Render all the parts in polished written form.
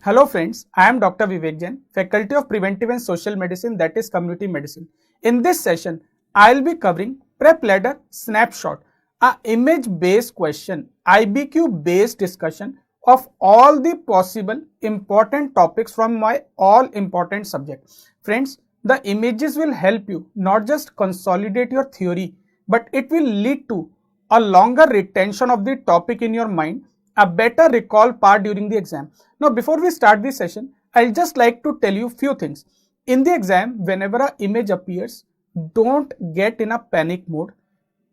Hello friends, I am Dr. Vivek Jain, Faculty of Preventive and Social Medicine, that is Community Medicine. In this session, I will be covering Prep Ladder Snapshot, a image-based question, IBQ-based discussion of all the possible important topics from my all important subjects. Friends, the images will help you not just consolidate your theory, but it will lead to a longer retention of the topic in your mind, a better recall part during the exam. Now, before we start this session, I'll just like to tell you few things. In the exam, whenever an image appears, don't get in a panic mode.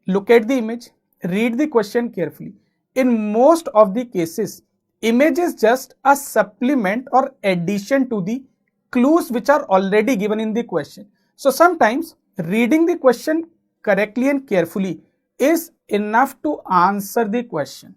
Look at the image, read the question carefully. In most of the cases, image is just a supplement or addition to the clues which are already given in the question. So sometimes reading the question correctly and carefully is enough to answer the question.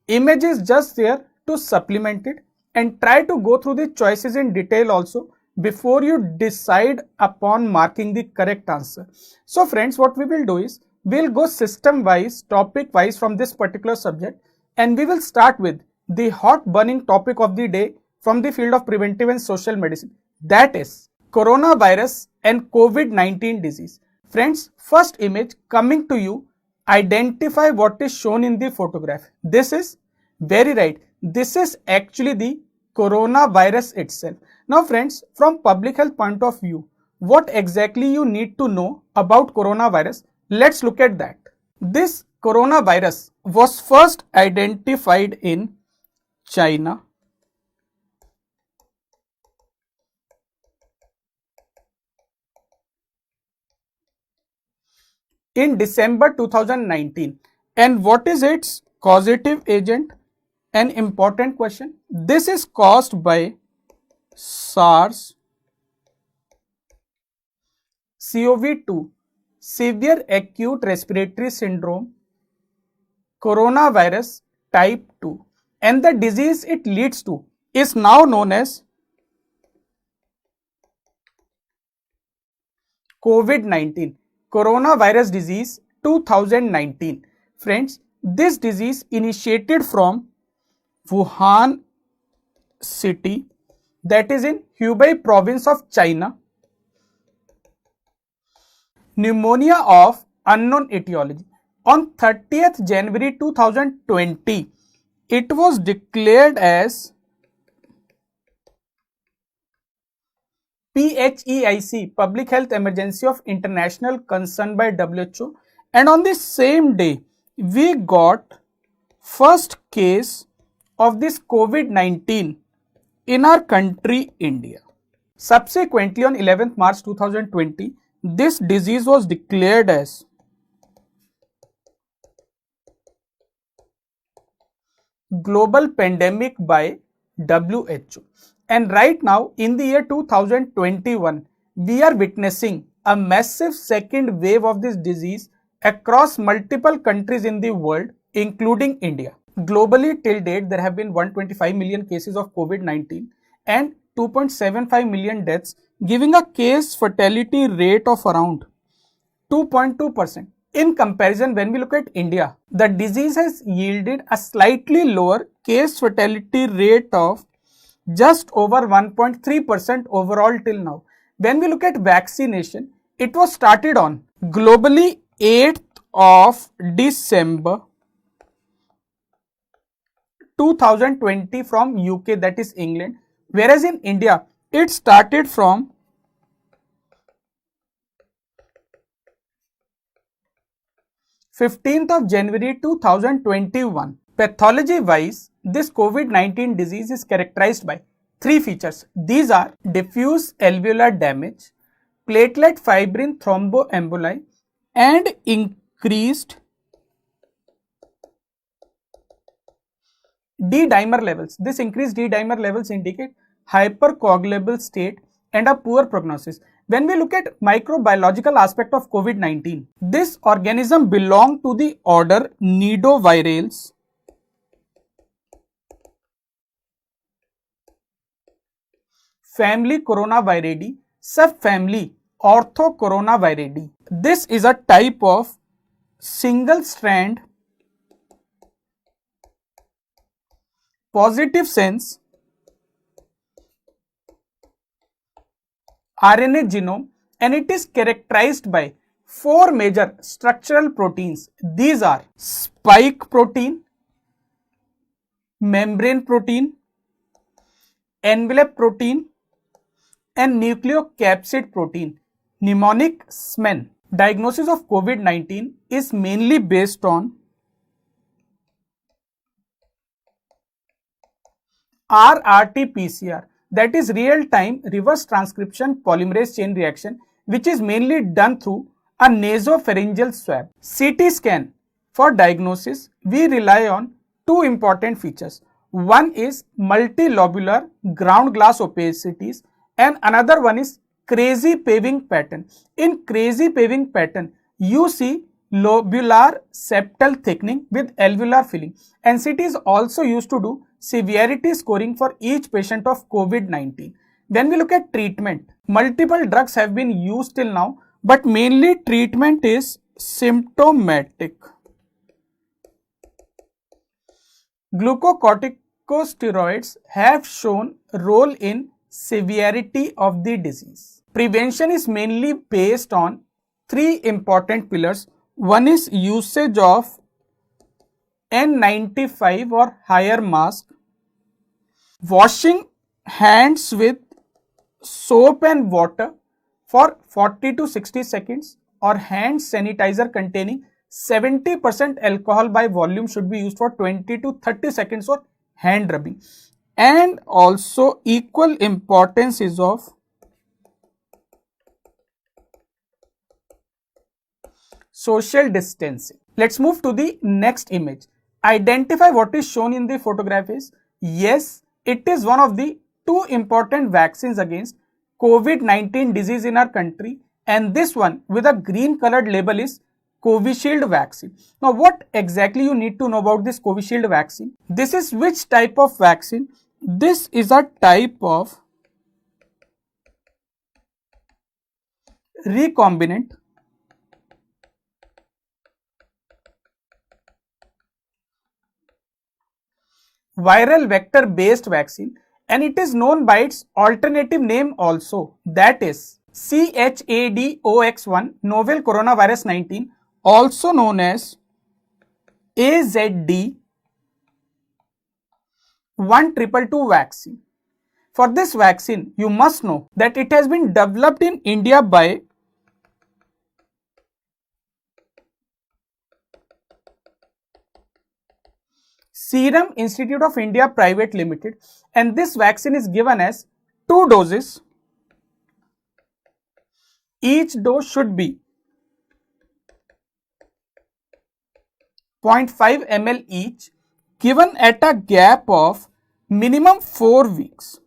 Image is just there to supplement it, and try to go through the choices in detail also before you decide upon marking the correct answer. So friends, what we will do is we'll go system wise, topic wise from this particular subject, and we will start with the hot burning topic of the day from the field of preventive and social medicine, that is coronavirus and COVID-19 disease. Friends, first image coming to you, identify what is shown in the photograph. This is very right. This is actually the coronavirus itself. Now friends, from public health point of view, what exactly you need to know about coronavirus? Let's look at that. This coronavirus was first identified in China in December 2019. And what is its causative agent? An important question. This is caused by SARS-CoV-2, severe acute respiratory syndrome, coronavirus type 2, and the disease it leads to is now known as COVID-19, coronavirus disease 2019. Friends, this disease initiated from Wuhan city, that is in Hubei province of China. Pneumonia of unknown etiology. On 30th January 2020, it was declared as PHEIC, Public Health Emergency of International Concern by WHO, and on the same day, we got first case of this COVID-19 in our country, India. Subsequently, on 11th March 2020, this disease was declared as global pandemic by WHO. And right now, in the year 2021, we are witnessing a massive second wave of this disease across multiple countries in the world, including India. Globally, till date, there have been 125 million cases of COVID-19 and 2.75 million deaths, giving a case fatality rate of around 2.2%. In comparison, when we look at India, the disease has yielded a slightly lower case fatality rate of just over 1.3% overall till now. When we look at vaccination, it was started on globally 8th of December 2020 from UK, that is England, whereas in India it started from 15th of January 2021. Pathology wise, this COVID-19 disease is characterized by three features. These are diffuse alveolar damage, platelet fibrin thromboemboli, and increased D-dimer levels. This increased D-dimer levels indicate hypercoagulable state and a poor prognosis. When we look at microbiological aspect of COVID-19, this organism belong to the order Nidovirales, family Coronaviridae, subfamily Orthocoronaviridae. This is a type of single strand positive sense RNA genome, and it is characterized by four major structural proteins. These are spike protein, membrane protein, envelope protein, and nucleocapsid protein, mnemonic SMEN. Diagnosis of COVID-19 is mainly based on RRT-PCR, that is real-time reverse transcription polymerase chain reaction, which is mainly done through a nasopharyngeal swab. CT scan. For diagnosis, we rely on two important features. One is multilobular ground glass opacities and another one is crazy paving pattern. In crazy paving pattern, you see lobular septal thickening with alveolar filling. NCT is also used to do severity scoring for each patient of COVID-19. When we look at treatment, multiple drugs have been used till now, but mainly treatment is symptomatic. Glucocorticosteroids have shown role in severity of the disease. Prevention is mainly based on three important pillars. One is usage of N95 or higher mask, washing hands with soap and water for 40 to 60 seconds, or hand sanitizer containing 70% alcohol by volume should be used for 20 to 30 seconds for hand rubbing. And also equal importance is of social distancing. Let's move to the next image. Identify what is shown in the photograph is, yes, it is one of the two important vaccines against COVID-19 disease in our country, and this one with a green colored label is Covishield vaccine. Now, what exactly you need to know about this Covishield vaccine? This is which type of vaccine? This is a type of recombinant viral vector based vaccine, and it is known by its alternative name also, that is CHAdOX1 novel coronavirus 19, also known as AZD1222 vaccine. For this vaccine, you must know that it has been developed in India by Serum Institute of India Private Limited, and this vaccine is given as 2 doses. Each dose should be 0.5 ml each, given at a gap of minimum 4 weeks.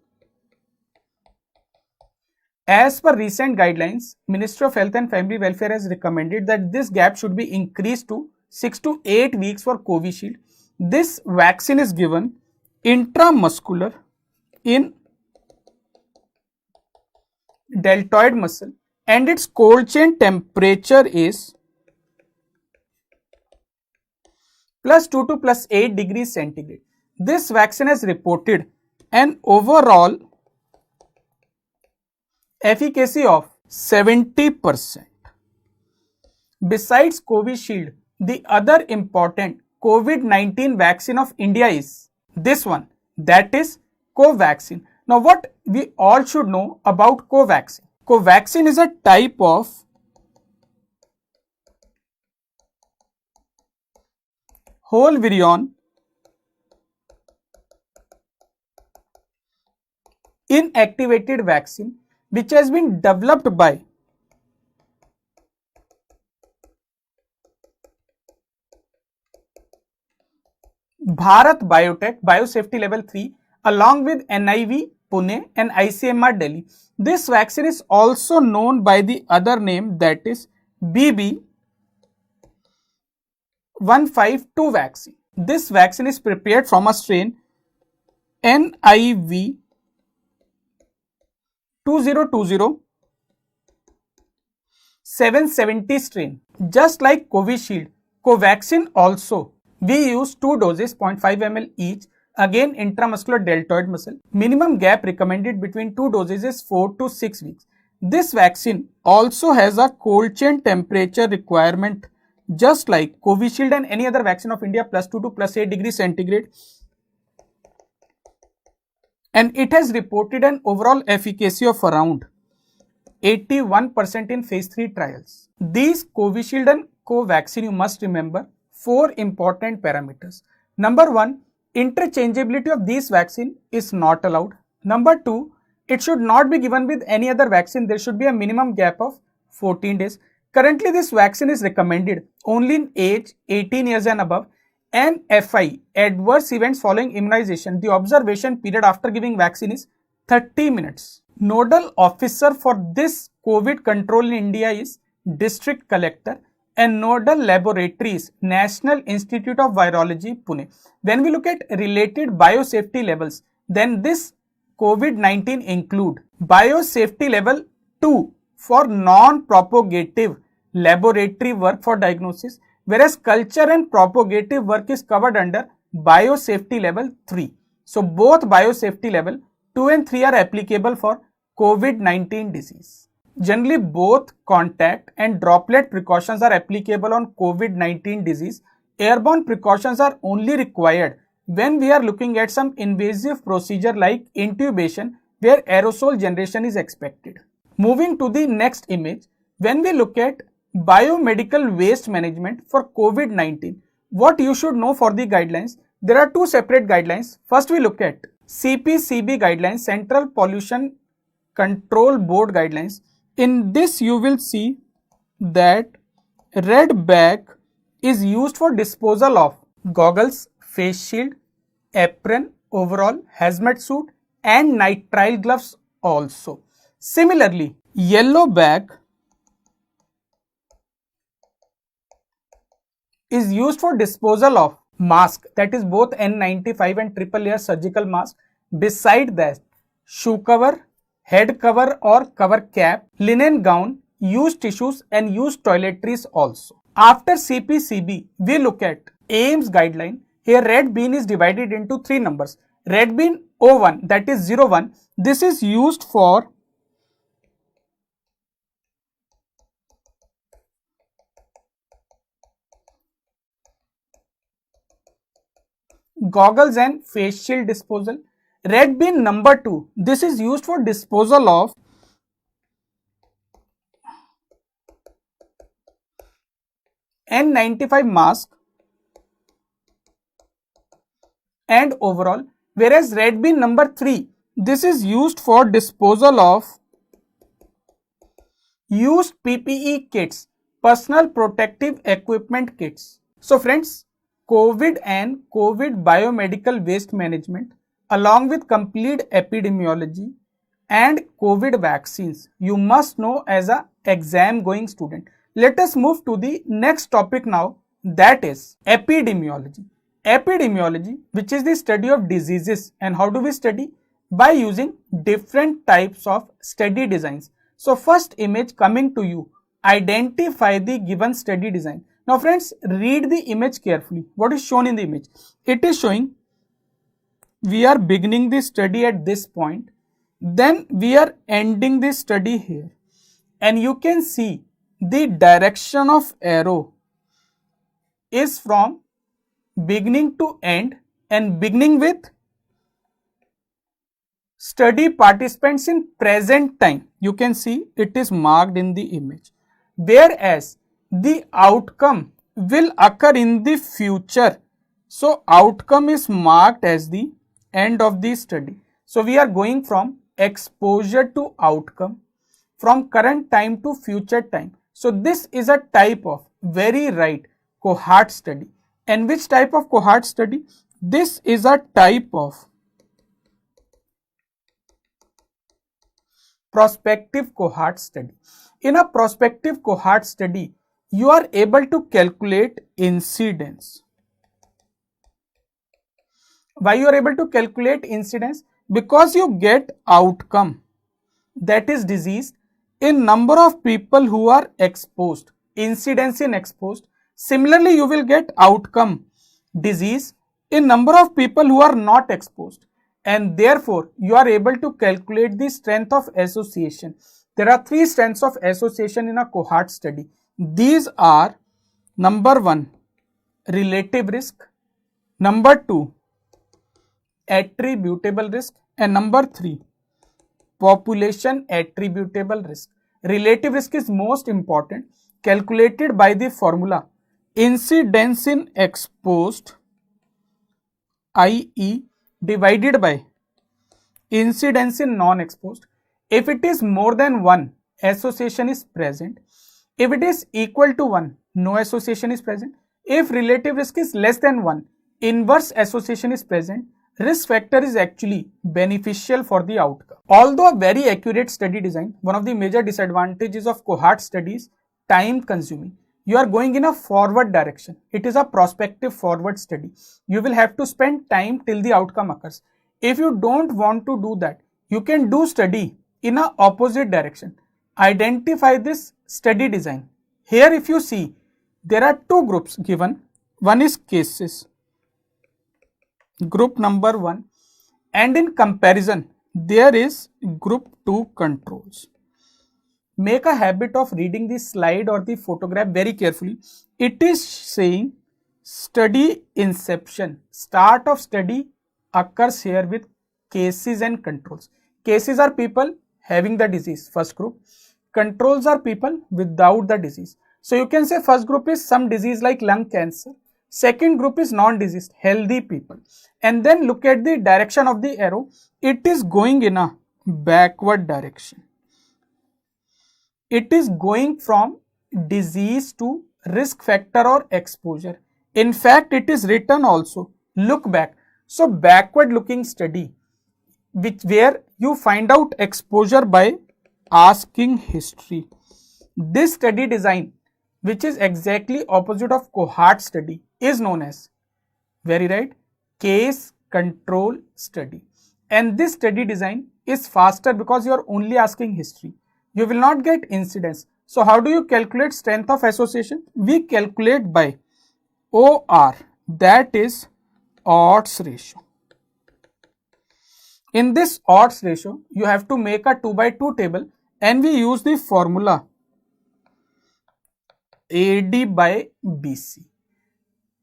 As per recent guidelines, Ministry of Health and Family Welfare has recommended that this gap should be increased to 6 to 8 weeks for Covishield. This vaccine is given intramuscular in deltoid muscle, and its cold chain temperature is +2 to +8 degrees centigrade. This vaccine has reported an overall efficacy of 70%. Besides Covishield, the other important COVID-19 vaccine of India is this one, that is Covaxin. Now, what we all should know about Covaxin? Covaxin is a type of whole virion inactivated vaccine which has been developed by Bharat Biotech Biosafety Level 3 along with NIV Pune and ICMR Delhi. This vaccine is also known by the other name, that is BB152 vaccine. This vaccine is prepared from a strain NIV 2020 770 strain. Just like Covishield, Covaxin also we use 2 doses 0.5 ml each, again intramuscular deltoid muscle. Minimum gap recommended between 2 doses is 4 to 6 weeks. This vaccine also has a cold chain temperature requirement just like Covishield and any other vaccine of India, +2 to +8 degrees centigrade. And it has reported an overall efficacy of around 81% in phase 3 trials. These Covishield and Covaxin, you must remember 4 important parameters. Number 1, interchangeability of these vaccine is not allowed. Number 2, it should not be given with any other vaccine. There should be a minimum gap of 14 days. Currently, this vaccine is recommended only in age 18 years and above. And FI, adverse events following immunization, the observation period after giving vaccine is 30 minutes. Nodal officer for this COVID control in India is district collector, and nodal laboratory is National Institute of Virology, Pune. When we look at related biosafety levels, then this COVID-19 include biosafety level 2 for non-propagative laboratory work for diagnosis, whereas culture and propagative work is covered under biosafety level 3. So both biosafety level 2 and 3 are applicable for COVID-19 disease. Generally, both contact and droplet precautions are applicable on COVID-19 disease. Airborne precautions are only required when we are looking at some invasive procedure like intubation, where aerosol generation is expected. Moving to the next image, when we look at biomedical waste management for COVID-19, what you should know for the guidelines, there are 2 separate guidelines. First, we look at CPCB guidelines, Central Pollution Control Board guidelines. In this, you will see that red bag is used for disposal of goggles, face shield, apron, overall, hazmat suit and nitrile gloves also. Similarly, yellow bag is used for disposal of mask, that is both N95 and triple layer surgical mask. Beside that, shoe cover, head cover or cover cap, linen gown, used tissues and used toiletries also. After CPCB, we look at AIMS guideline. Here red bean is divided into 3 numbers. Red bean O1, that is 01. This is used for goggles and face shield disposal. Red bean number 2, this is used for disposal of N95 mask and overall, whereas red bean number 3, this is used for disposal of used PPE kits, personal protective equipment kits. So friends, COVID and COVID biomedical waste management along with complete epidemiology and COVID vaccines, you must know as a exam going student. Let us move to the next topic now, that is epidemiology. Epidemiology, which is the study of diseases. And how do we study? By using different types of study designs. So first image coming to you, identify the given study design. Now friends, read the image carefully. What is shown in the image? It is showing we are beginning the study at this point, then we are ending the study here, and you can see the direction of arrow is from beginning to end and beginning with study participants in present time. You can see it is marked in the image, whereas the outcome will occur in the future. So outcome is marked as the end of the study. So we are going from exposure to outcome, from current time to future time. So this is a type of, very right, cohort study. And which type of cohort study? This is a type of prospective cohort study. In a prospective cohort study, you are able to calculate incidence. Why you are able to calculate incidence? Because you get outcome, that is disease, in number of people who are exposed, incidence in exposed. Similarly, you will get outcome, disease, in number of people who are not exposed, and therefore you are able to calculate the strength of association. There are three strengths of association in a cohort study. These are number 1, relative risk, number 2, attributable risk, and number 3, population attributable risk. Relative risk is most important, calculated by the formula incidence in exposed, i.e. divided by incidence in non-exposed. If it is more than 1, association is present. If it is equal to 1, no association is present. If relative risk is less than 1, inverse association is present. Risk factor is actually beneficial for the outcome. Although a very accurate study design, one of the major disadvantages of cohort studies, time consuming. You are going in a forward direction. It is a prospective forward study. You will have to spend time till the outcome occurs. If you don't want to do that, you can do study in a opposite direction. Identify this study design. Here if you see, there are two groups given. One is cases, group number 1, and in comparison there is group 2 controls. Make a habit of reading the slide or the photograph very carefully. It is saying study inception. Start of study occurs here with cases and controls. Cases are people having the disease, first group. Controls are people without the disease. So you can say first group is some disease like lung cancer. Second group is non-diseased, healthy people. And then look at the direction of the arrow. It is going in a backward direction. It is going from disease to risk factor or exposure. In fact, it is written also, look back. So backward looking study, where you find out exposure by asking history. This study design, which is exactly opposite of cohort study, is known as, very right, case control study. And this study design is faster because you are only asking history. You will not get incidence. So how do you calculate strength of association? We calculate by OR, that is odds ratio. In this odds ratio, you have to make a 2 by 2 table, and we use the formula AD by BC.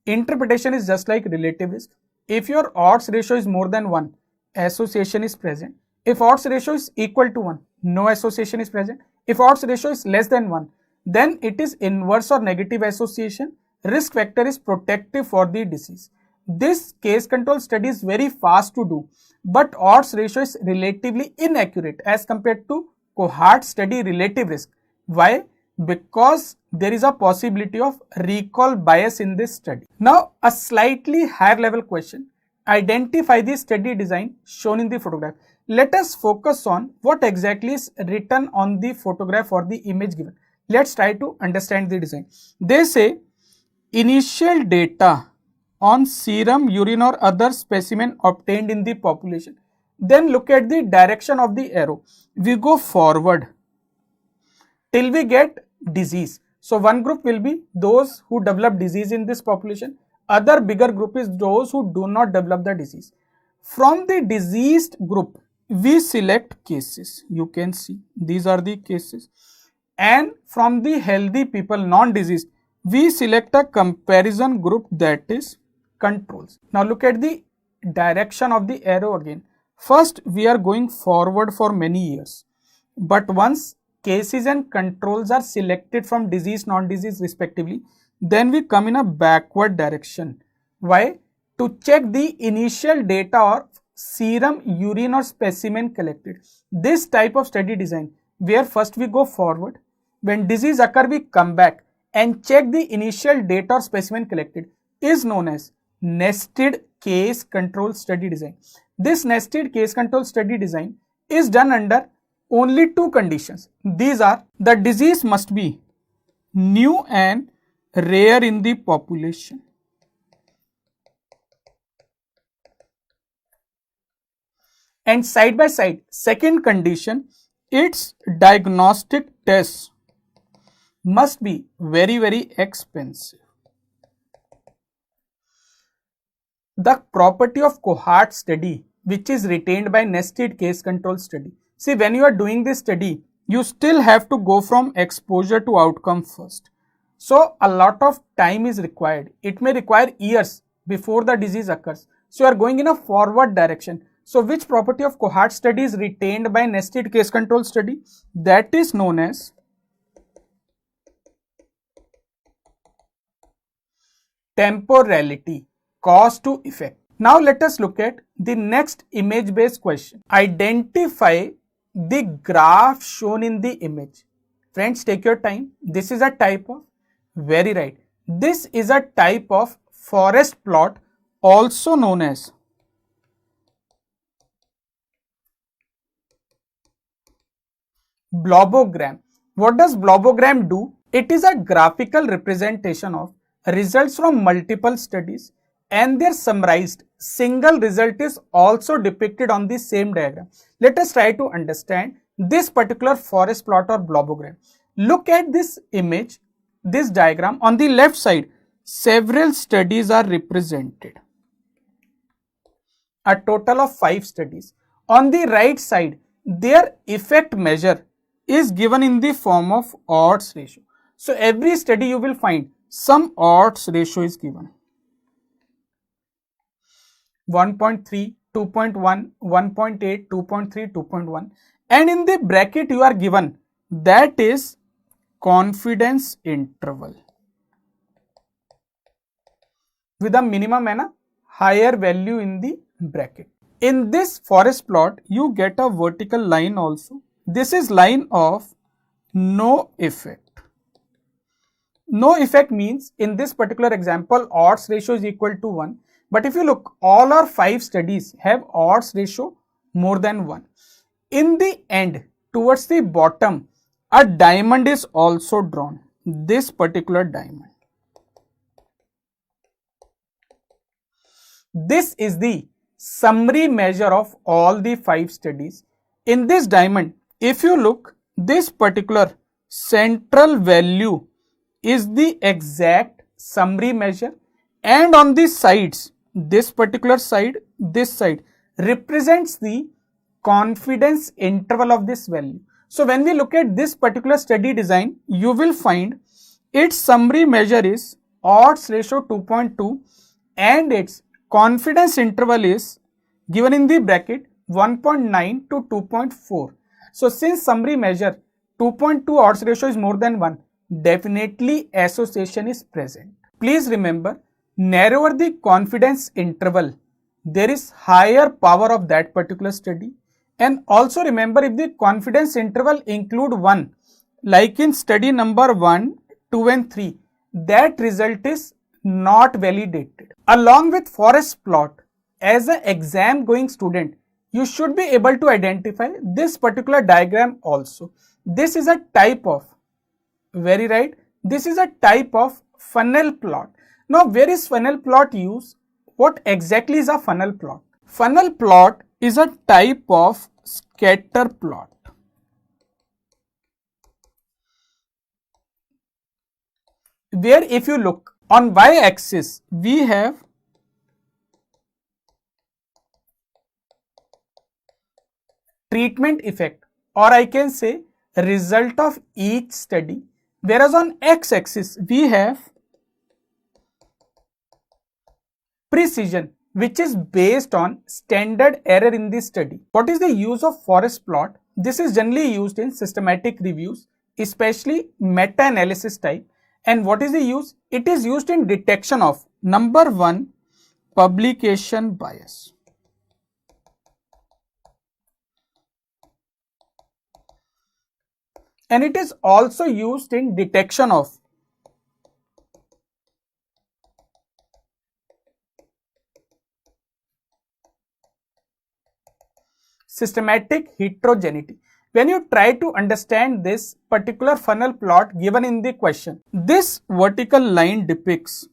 Interpretation is just like relative risk. If your odds ratio is more than 1, association is present. If odds ratio is equal to 1, no association is present. If odds ratio is less than 1, then it is inverse or negative association. Risk factor is protective for the disease. This case control study is very fast to do, but odds ratio is relatively inaccurate as compared to cohort study relative risk. Why? Because there is a possibility of recall bias in this study. Now, a slightly higher level question. Identify the study design shown in the photograph. Let us focus on what exactly is written on the photograph or the image given. Let's try to understand the design. They say initial data on serum, urine or other specimen obtained in the population. Then look at the direction of the arrow. We go forward till we get disease. So one group will be those who develop disease in this population. Other bigger group is those who do not develop the disease. From the diseased group, we select cases. You can see these are the cases. And from the healthy people, non-diseased, we select a comparison group, that is controls. Now look at the direction of the arrow again. First, we are going forward for many years. But once cases and controls are selected from disease, non-disease respectively, then we come in a backward direction. Why? To check the initial data or serum, urine or specimen collected. This type of study design, where first we go forward, when disease occur we come back and check the initial data or specimen collected, is known as nested case control study design. This nested case control study design is done under only two conditions. These are, the disease must be new and rare in the population. And side by side, second condition, its diagnostic tests must be very expensive. The property of cohort study, which is retained by nested case control study. See, when you are doing this study, you still have to go from exposure to outcome first. So a lot of time is required. It may require years before the disease occurs. So you are going in a forward direction. So which property of cohort study is retained by nested case control study? That is known as temporality, cause to effect. Now let us look at the next image based question. Identify the graph shown in the image. Friends, take your time. This is a type of, very right, this is a type of forest plot, also known as blobogram. What does blobogram do? It is a graphical representation of results from multiple studies, and their summarized single result is also depicted on the same diagram. Let us try to understand this particular forest plot or blobogram. Look at this image, this diagram. On the left side, several studies are represented, a total of 5 studies. On the right side, their effect measure is given in the form of odds ratio. So every study you will find some odds ratio is given. 1.3, 2.1, 1.8, 2.3, 2.1, and in the bracket you are given, that is confidence interval with a minimum and a higher value in the bracket. In this forest plot, you get a vertical line also. This is line of no effect. No effect means in this particular example, odds ratio is equal to 1. But if you look, all our 5 studies have odds ratio more than 1. In the end, towards the bottom, a diamond is also drawn. This particular diamond. This is the summary measure of all the 5 studies. In this diamond, if you look, this particular central value is the exact summary measure, and on the sides, this particular side, this side represents the confidence interval of this value. So when we look at this particular study design, you will find its summary measure is odds ratio 2.2 and its confidence interval is given in the bracket 1.9 to 2.4. So since summary measure 2.2 odds ratio is more than 1, definitely association is present. Please remember, narrower the confidence interval, there is higher power of that particular study. And also remember, if the confidence interval include 1, like in study number 1, 2 and 3, that result is not validated. Along with forest plot, as an exam going student, you should be able to identify this particular diagram also. This is a type of, very right, this is a type of funnel plot. Now where is funnel plot used? What exactly is a funnel plot? Funnel plot is a type of scatter plot. Where if you look on y-axis, we have treatment effect, or I can say result of each study, whereas on x-axis we have precision, which is based on standard error in the study. What is the use of forest plot? This is generally used in systematic reviews, especially meta-analysis type. And what is the use? It is used in detection of number 1, publication bias. And it is also used in detection of systematic heterogeneity. When you try to understand this particular funnel plot given in the question, this vertical line depicts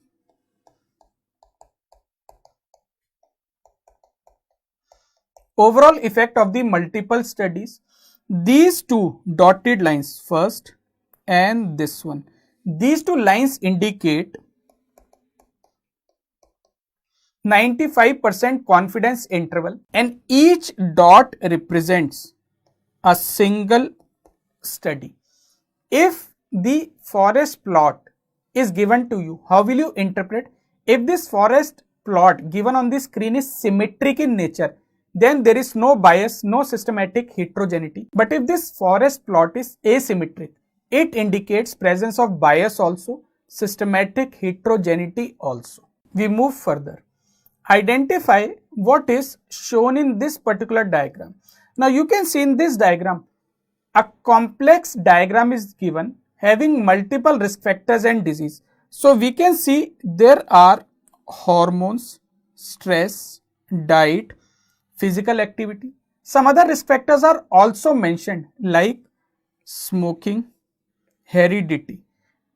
overall effect of the multiple studies. These two dotted lines, first and this one, these two lines indicate 95% confidence interval, and each dot represents a single study. If the forest plot is given to you, how will you interpret? If this forest plot given on the screen is symmetric in nature, then there is no bias, no systematic heterogeneity. But if this forest plot is asymmetric, it indicates presence of bias also, systematic heterogeneity also. We move further. Identify what is shown in this particular diagram. Now you can see in this diagram, a complex diagram is given having multiple risk factors and disease. So we can see there are hormones, stress, diet, physical activity. Some other risk factors are also mentioned like smoking, heredity,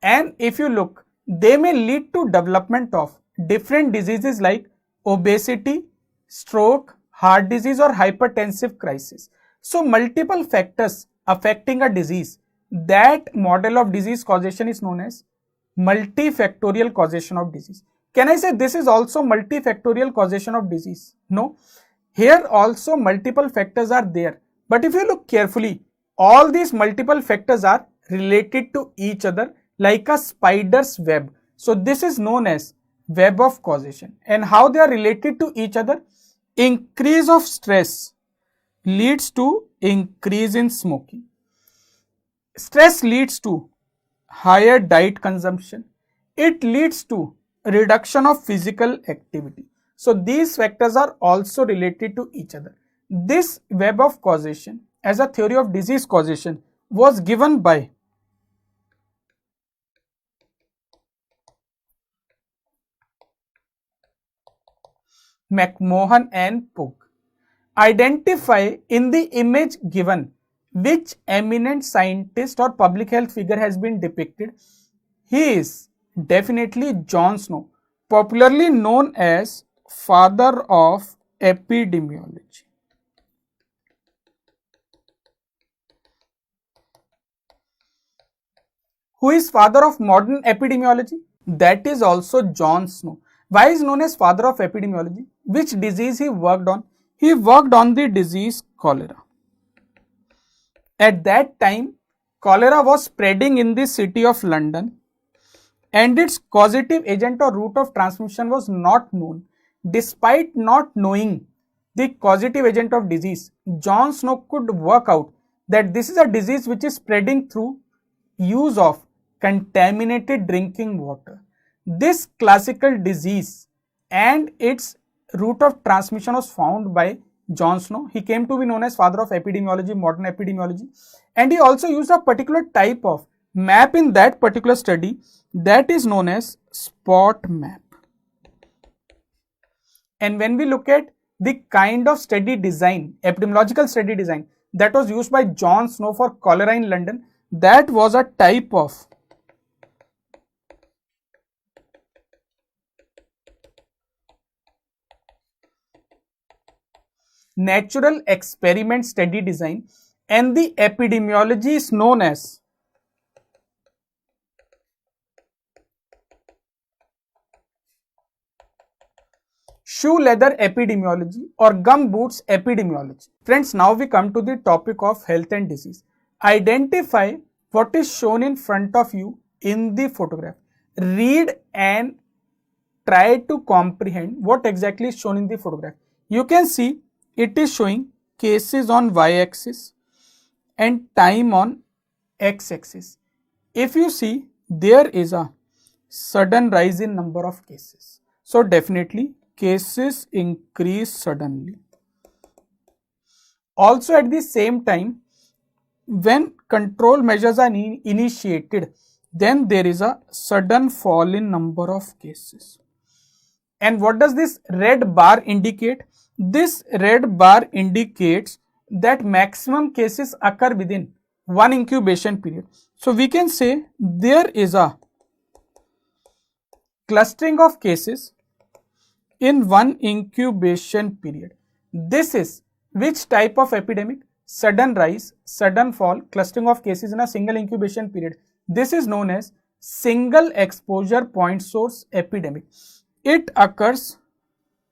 and if you look, they may lead to development of different diseases like obesity, stroke, heart disease or hypertensive crisis. So multiple factors affecting a disease, that model of disease causation is known as multifactorial causation of disease. Can I say this is also multifactorial causation of disease? No. Here also multiple factors are there, but if you look carefully, all these multiple factors are related to each other like a spider's web. So this is known as web of causation. And how they are related to each other? Increase of stress leads to increase in smoking. Stress leads to higher diet consumption. It leads to reduction of physical activity. So these factors are also related to each other. This web of causation as a theory of disease causation was given by McMahon and Pugh. Identify in the image given which eminent scientist or public health figure has been depicted. He is definitely John Snow, popularly known as father of epidemiology. Who is father of modern epidemiology? That is also John Snow. Why is known as father of epidemiology? Which disease he worked on? He worked on the disease cholera. At that time, cholera was spreading in the city of London and its causative agent or route of transmission was not known. Despite not knowing the causative agent of disease, John Snow could work out that this is a disease which is spreading through use of contaminated drinking water. This classical disease and its route of transmission was found by John Snow. He came to be known as father of epidemiology, modern epidemiology, and he also used a particular type of map in that particular study that is known as spot map. And when we look at the kind of study design, epidemiological study design that was used by John Snow for cholera in London, that was a type of natural experiment study design, and the epidemiology is known as shoe leather epidemiology or gum boots epidemiology. Friends, now we come to the topic of health and disease. Identify what is shown in front of you in the photograph. Read and try to comprehend what exactly is shown in the photograph. You can see it is showing cases on y-axis and time on x-axis. If you see, there is a sudden rise in number of cases. So definitely cases increase suddenly. Also at the same time, when control measures are initiated, then there is a sudden fall in number of cases. And what does this red bar indicate? This red bar indicates that maximum cases occur within one incubation period. So we can say there is a clustering of cases in one incubation period. This is which type of epidemic? Sudden rise, sudden fall, clustering of cases in a single incubation period. This is known as single exposure point source epidemic. It occurs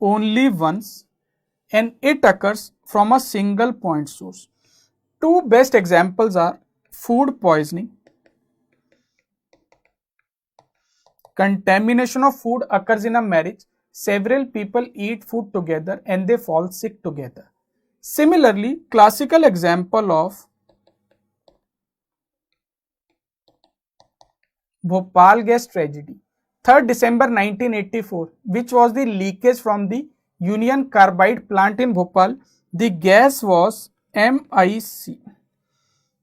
only once and it occurs from a single point source. Two best examples are food poisoning. Contamination of food occurs in a marriage. Several people eat food together and they fall sick together. Similarly, classical example of Bhopal gas tragedy. 3rd December 1984, which was the leakage from the Union Carbide plant in Bhopal. The gas was MIC,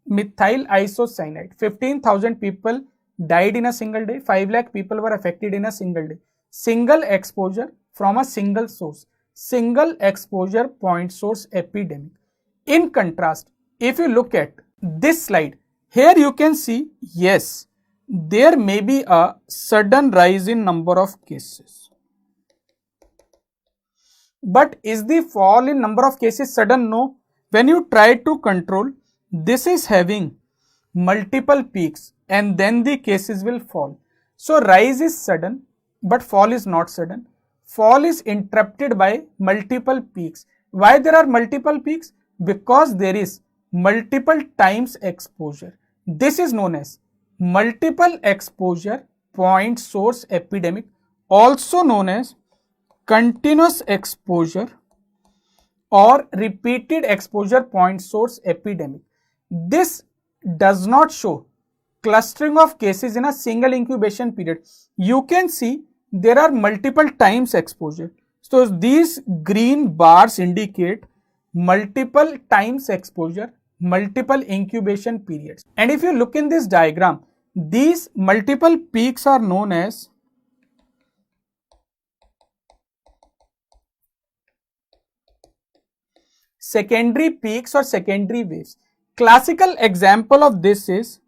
methyl isocyanide. 15,000 people died in a single day. 5 lakh people were affected in a single day. Single exposure from a single source. Single exposure point source epidemic. In contrast, if you look at this slide, here you can see, yes, there may be a sudden rise in number of cases. But is the fall in number of cases sudden? No. When you try to control, this is having multiple peaks and then the cases will fall. So rise is sudden, but fall is not sudden. Fall is interrupted by multiple peaks. Why there are multiple peaks? Because there is multiple times exposure. This is known as multiple exposure point source epidemic, also known as continuous exposure or repeated exposure point source epidemic. This does not show clustering of cases in a single incubation period. You can see there are multiple times exposure. So these green bars indicate multiple times exposure, multiple incubation periods. And if you look in this diagram, these multiple peaks are known as secondary peaks or secondary waves. Classical example of this is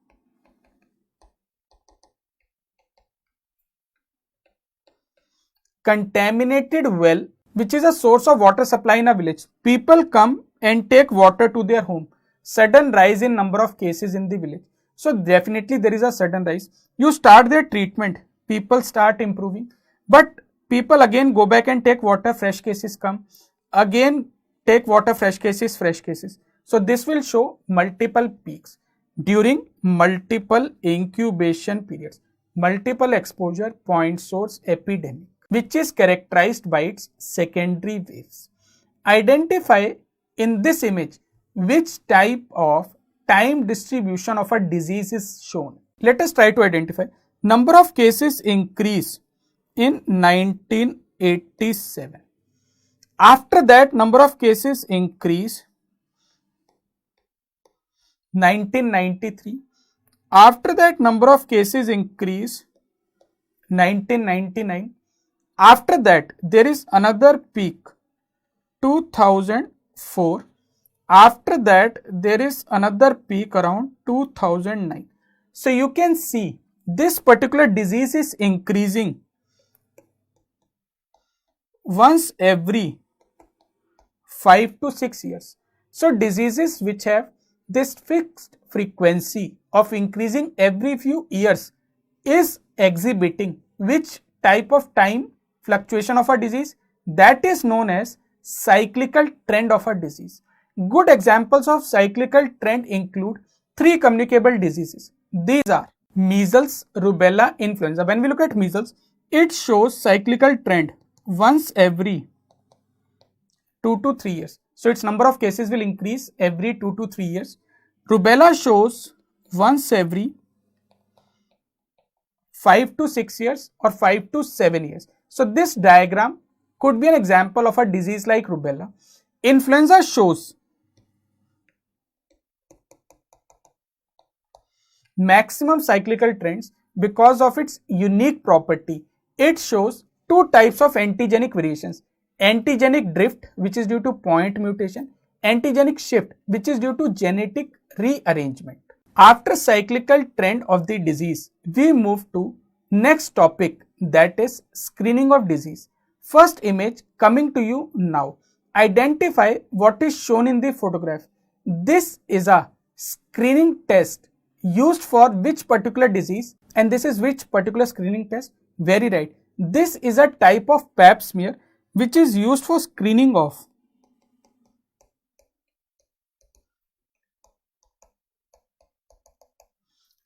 contaminated well, which is a source of water supply in a village. People come and take water to their home. Sudden rise in number of cases in the village. So definitely there is a sudden rise. You start their treatment, people start improving, but people again go back and take water, fresh cases come, again take water, fresh cases, fresh cases. So this will show multiple peaks during multiple incubation periods, multiple exposure point source epidemic, which is characterized by its secondary waves. Identify in this image which type of time distribution of a disease is shown. Let us try to identify. Number of cases increase in 1987. After that, number of cases increase 1993. After that, number of cases increase 1999. After that, there is another peak 2004. After that, there is another peak around 2009. So you can see this particular disease is increasing once every 5 to 6 years. So diseases which have this fixed frequency of increasing every few years is exhibiting which type of time fluctuation of a disease? That is known as cyclical trend of a disease. Good examples of cyclical trend include 3 communicable diseases. These are measles, rubella, influenza. When we look at measles, it shows cyclical trend once every 2 to 3 years. So its number of cases will increase every 2 to 3 years. Rubella shows once every 5 to 6 years or 5 to 7 years. So this diagram could be an example of a disease like rubella. Influenza shows maximum cyclical trends because of its unique property. It shows 2 types of antigenic variations. Antigenic drift, which is due to point mutation, antigenic shift, which is due to genetic rearrangement. After cyclical trend of the disease, we move to next topic, that is screening of disease. First image coming to you now. Identify what is shown in the photograph. This is a screening test used for which particular disease, and this is which particular screening test? Very right. This is a type of pap smear which is used for screening of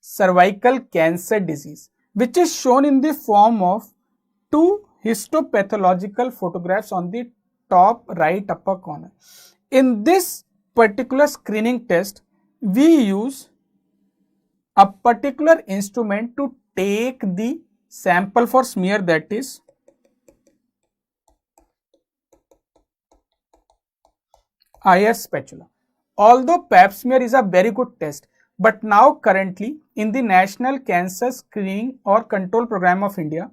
cervical cancer disease, which is shown in the form of two histopathological photographs on the top right upper corner. In this particular screening test, we use a particular instrument to take the sample for smear, that is IR spatula. Although pap smear is a very good test, but now currently in the National Cancer Screening or Control Program of India,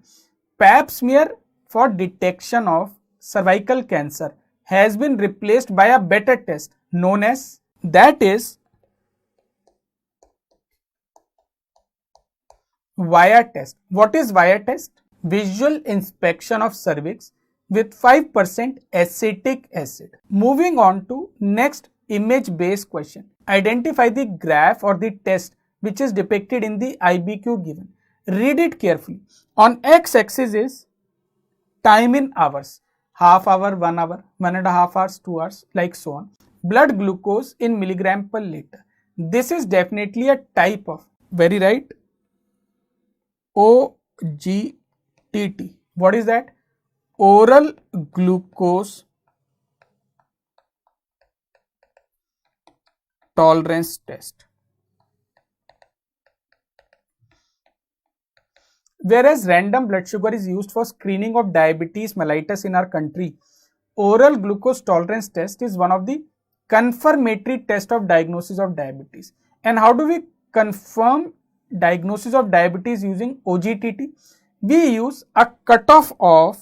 pap smear for detection of cervical cancer has been replaced by a better test known as, that is, VIA test. What is VIA test? Visual inspection of cervix with 5% acetic acid. Moving on to next image based question. Identify the graph or the test which is depicted in the IBQ given. Read it carefully. On x axis is time in hours, half hour, 1 hour, 1.5 hours, 2 hours, like so on. Blood glucose in milligram per liter. This is definitely a type of, very right, OGTT. What is that? Oral glucose tolerance test. Whereas random blood sugar is used for screening of diabetes mellitus in our country, oral glucose tolerance test is one of the confirmatory tests of diagnosis of diabetes. And how do we confirm diagnosis of diabetes using OGTT? We use a cutoff of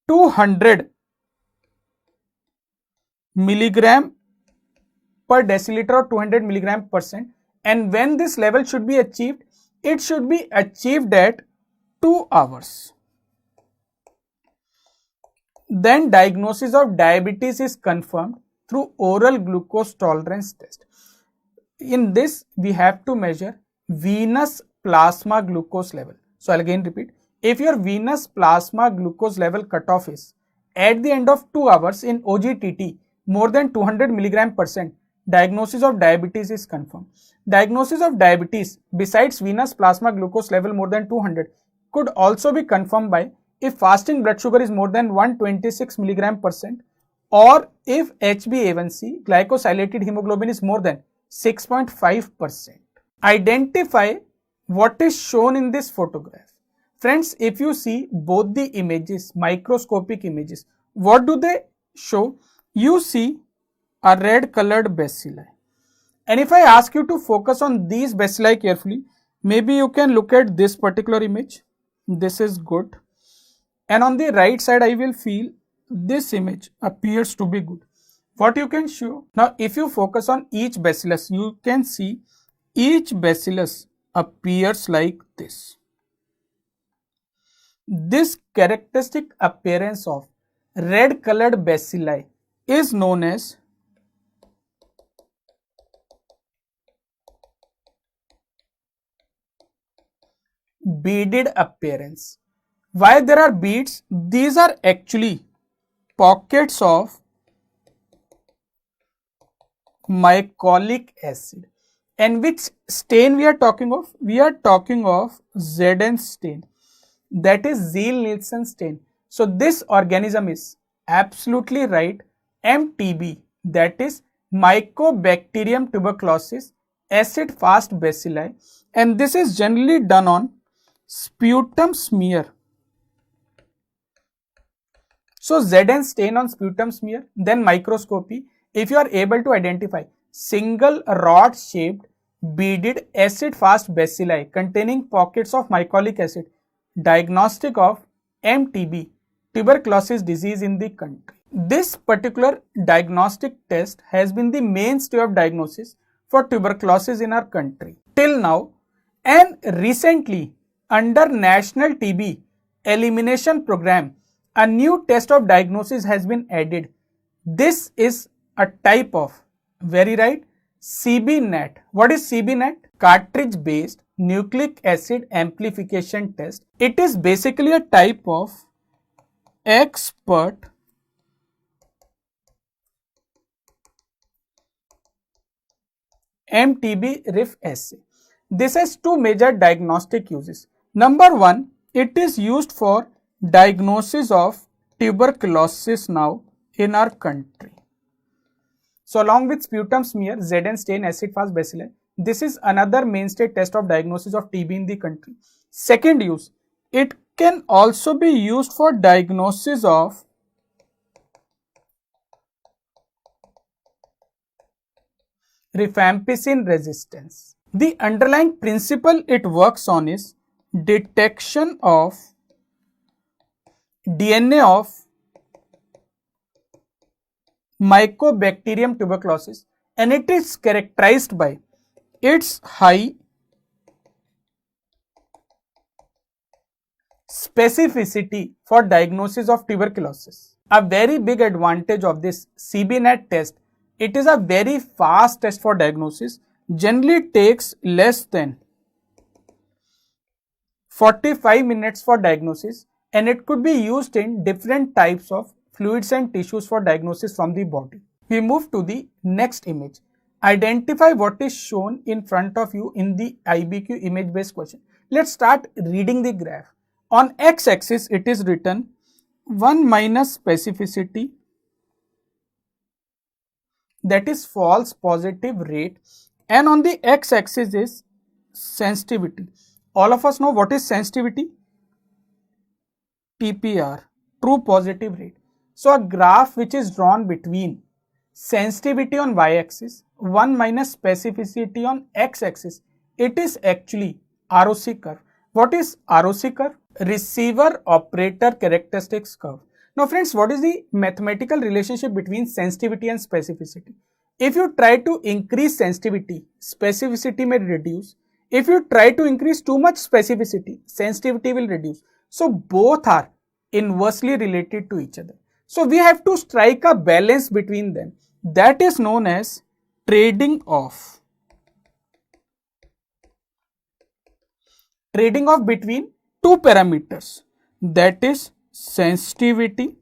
200 milligram per deciliter or 200 milligram percent, and when this level should be achieved, it should be achieved at 2 hours. Then diagnosis of diabetes is confirmed through oral glucose tolerance test. In this, we have to measure venous plasma glucose level. So I'll again repeat, if your venous plasma glucose level cutoff is at the end of 2 hours in OGTT more than 200 milligram percent, diagnosis of diabetes is confirmed. Diagnosis of diabetes besides venous plasma glucose level more than 200 could also be confirmed by if fasting blood sugar is more than 126 milligram percent, or if HbA1c, glycosylated hemoglobin, is more than 6.5%. Identify what is shown in this photograph. Friends, if you see both the images, microscopic images, what do they show? You see a red colored bacilli. And if I ask you to focus on these bacilli carefully, maybe you can look at this particular image. This is good. And on the right side, I will feel this image appears to be good. What you can show? Now, if you focus on each bacillus, you can see each bacillus appears like this. This characteristic appearance of red colored bacilli is known as beaded appearance. Why there are beads? These are actually pockets of mycolic acid. And which stain we are talking of? We are talking of Zn stain, that is Zeal-Nielsen stain. So this organism is absolutely right, MTB, that is Mycobacterium tuberculosis acid fast bacilli, and this is generally done on sputum smear. So Zn stain on sputum smear, then microscopy. If you are able to identify single rod shaped beaded acid fast bacilli containing pockets of mycolic acid, diagnostic of MTB, tuberculosis disease in the country. This particular diagnostic test has been the mainstay of diagnosis for tuberculosis in our country till now, and recently under National TB Elimination Program, a new test of diagnosis has been added. This is a type of, very right, CBNAT. What is CBNAT? Cartridge based nucleic acid amplification test. It is basically a type of expert MTB-RIF assay. This has two major diagnostic uses. Number one, it is used for diagnosis of tuberculosis now in our country. So along with sputum smear, Zn stain, acid fast bacilli, this is another mainstay test of diagnosis of TB in the country. Second use, it can also be used for diagnosis of rifampicin resistance. The underlying principle it works on is detection of DNA of Mycobacterium tuberculosis, and it is characterized by its high specificity for diagnosis of tuberculosis. A very big advantage of this CBNAT test, it is a very fast test for diagnosis, generally takes less than 45 minutes for diagnosis, and it could be used in different types of fluids and tissues for diagnosis from the body. We move to the next image. Identify what is shown in front of you in the IBQ image based question. Let's start reading the graph. On x-axis it is written 1 minus specificity, that is false positive rate, and on the x-axis is sensitivity. All of us know what is sensitivity? TPR, true positive rate. So a graph which is drawn between sensitivity on y-axis, 1 minus specificity on x-axis, it is actually ROC curve. What is ROC curve? Receiver operator characteristics curve. Now friends, what is the mathematical relationship between sensitivity and specificity? If you try to increase sensitivity, specificity may reduce. If you try to increase too much specificity, sensitivity will reduce. So both are inversely related to each other. So we have to strike a balance between them. That is known as trading off. Trading off between two parameters, that is sensitivity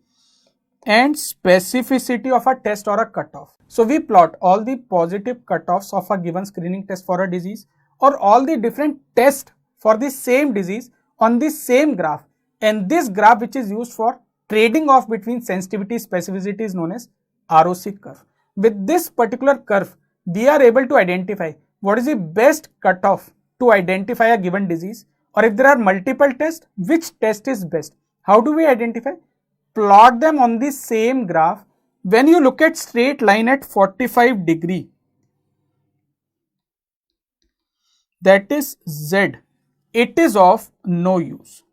and specificity of a test or a cutoff. So we plot all the positive cutoffs of a given screening test for a disease or all the different tests for the same disease on the same graph, and this graph which is used for trading off between sensitivity specificity is known as ROC curve. With this particular curve, we are able to identify what is the best cutoff to identify a given disease, or if there are multiple tests, which test is best. How do we identify? Plot them on the same graph. When you look at straight line at 45 degree, that is Z, it is of no use.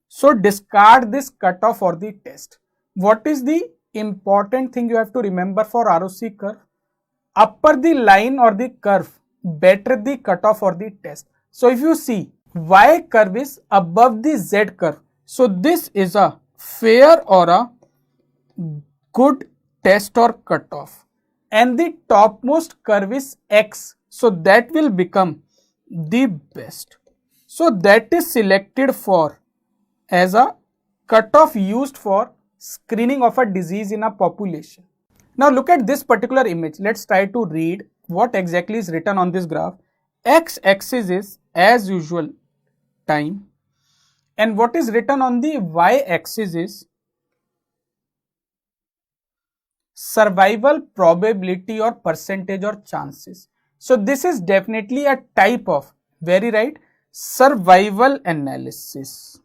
So discard this cutoff for the test. What is the important thing you have to remember for ROC curve? Upper the line or the curve, better the cutoff for the test. So if you see, Y curve is above the Z curve. So this is a fair or a good test or cutoff. And the topmost curve is X. So that will become the best. So that is selected for as a cutoff used for screening of a disease in a population. Now look at this particular image. Let's try to read what exactly is written on this graph. X-axis is as usual time, and what is written on the y-axis is survival probability or percentage or chances. So this is definitely a type of, very right, survival analysis.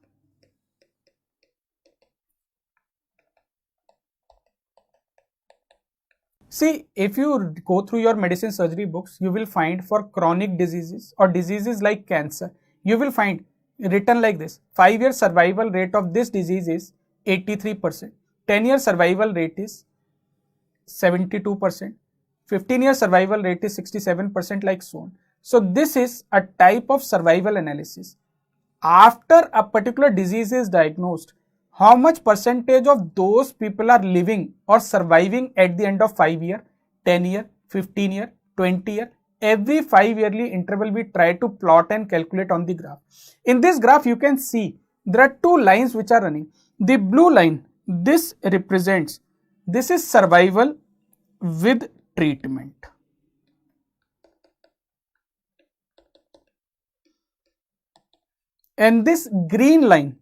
See, if you go through your medicine surgery books, you will find for chronic diseases or diseases like cancer, you will find written like this: 5-year survival rate of this disease is 83%, 10-year survival rate is 72%, 15-year survival rate is 67%, like so on. So this is a type of survival analysis. After a particular disease is diagnosed, how much percentage of those people are living or surviving at the end of 5-year, 10-year, 15-year, 20-year. Every 5-yearly interval we try to plot and calculate on the graph. In this graph you can see there are two lines which are running. The blue line, this represents, this is survival with treatment. and this green line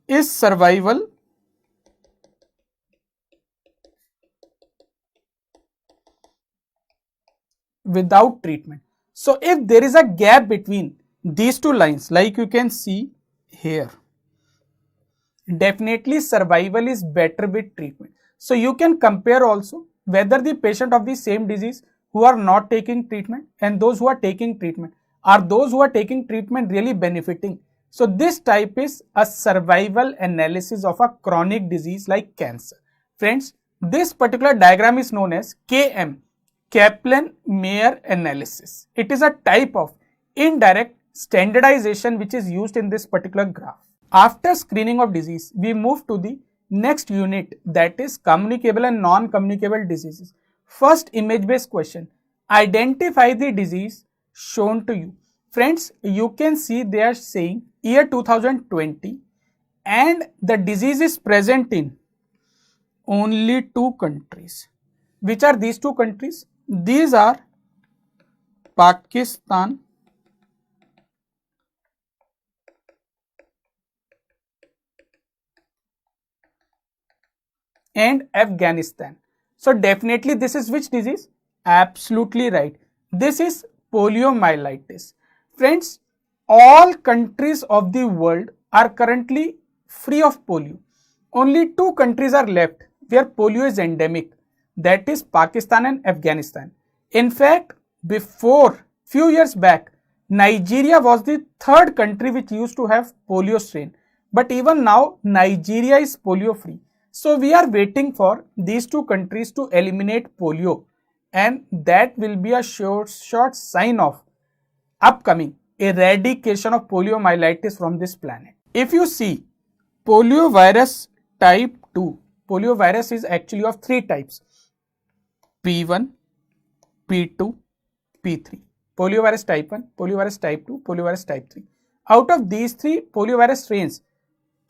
is survival without treatment. So if there is a gap between these two lines, like you can see here, definitely survival is better with treatment. So you can compare also whether the patient of the same disease who are not taking treatment and those who are taking treatment, are those who are taking treatment really benefiting. So this type is a survival analysis of a chronic disease like cancer. Friends, this particular diagram is known as KM, Kaplan-Meier analysis. It is a type of indirect standardization which is used in this particular graph. After screening of disease, we move to the next unit, that is communicable and non-communicable diseases. First image-based question, identify the disease shown to you. Friends, you can see they are saying year 2020 and the disease is present in only two countries. Which are these two countries? These are Pakistan and Afghanistan. So definitely this is which disease? Absolutely right. This is poliomyelitis. Friends, all countries of the world are currently free of polio. Only two countries are left where polio is endemic, that is Pakistan and Afghanistan. In fact, before few years back, Nigeria was the third country which used to have polio strain. But even now, Nigeria is polio free. So we are waiting for these two countries to eliminate polio, and that will be a short sign of upcoming eradication of poliomyelitis from this planet. If you see poliovirus type 2, poliovirus is actually of three types: P1, P2, P3. Poliovirus type 1, poliovirus type 2, poliovirus type 3. Out of these three poliovirus strains,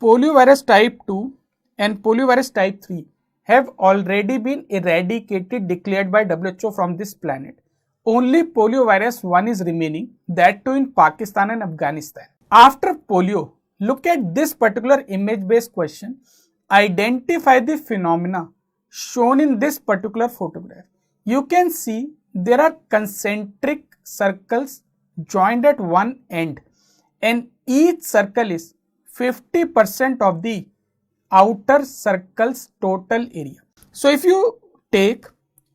poliovirus type 2 and poliovirus type 3 have already been eradicated, declared by WHO from this planet. Only poliovirus 1 is remaining, that too in Pakistan and Afghanistan. After polio, look at this particular image-based question. Identify the phenomena shown in this particular photograph. You can see there are concentric circles joined at one end, and each circle is 50% of the outer circle's total area. So if you take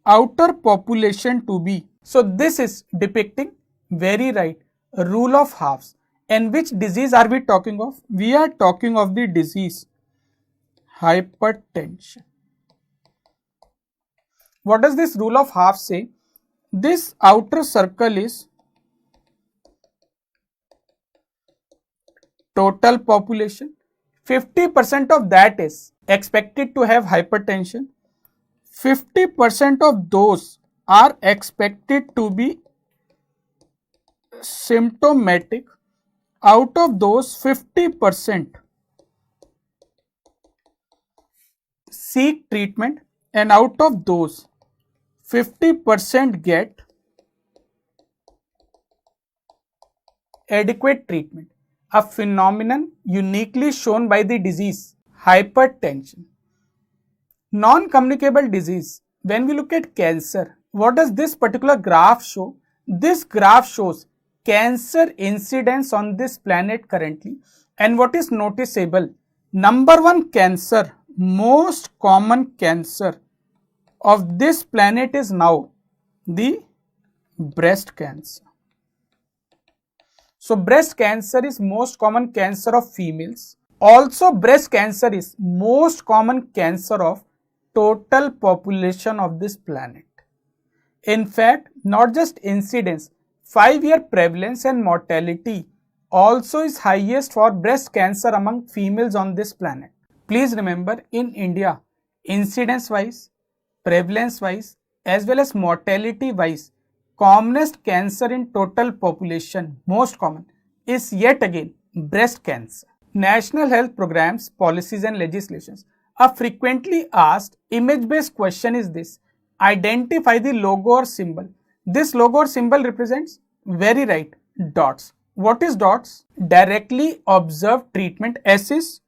outer population to be, so this is depicting, very right, rule of halves. And which disease are we talking of? We are talking of the disease hypertension. What does this rule of halves say? This outer circle is total population. 50% of that is expected to have hypertension. 50% of those are expected to be symptomatic. Out of those, 50% seek treatment, and out of those, 50% get adequate treatment. A phenomenon uniquely shown by the disease hypertension. Non-communicable disease. When we look at cancer, what does this particular graph show? This graph shows cancer incidence on this planet currently, and what is noticeable? Number one cancer, most common cancer of this planet is now the breast cancer. So breast cancer is most common cancer of females. Also breast cancer is most common cancer of total population of this planet. In fact, not just incidence, 5-year prevalence and mortality also is highest for breast cancer among females on this planet. Please remember, in India, incidence wise, prevalence wise, as well as mortality wise, commonest cancer in total population, most common, is yet again breast cancer. National health programs, policies and legislations. A frequently asked image-based question is this: identify the logo or symbol. This logo or symbol represents, very right, dots. What is DOTS? Directly observed treatment. S is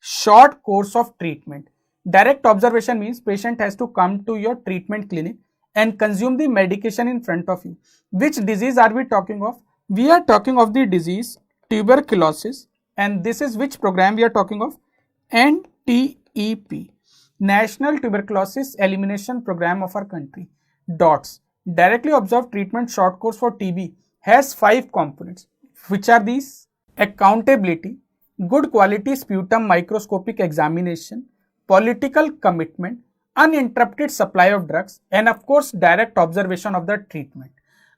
short course of treatment. Direct observation means patient has to come to your treatment clinic and consume the medication in front of you. Which disease are we talking of? We are talking of the disease tuberculosis, and this is which program we are talking of? NTEP, National Tuberculosis Elimination Program of our country. DOTS, Directly Observed Treatment Short Course for TB, has 5 components. Which are these? Accountability, good quality sputum microscopic examination, political commitment, uninterrupted supply of drugs, and of course direct observation of the treatment.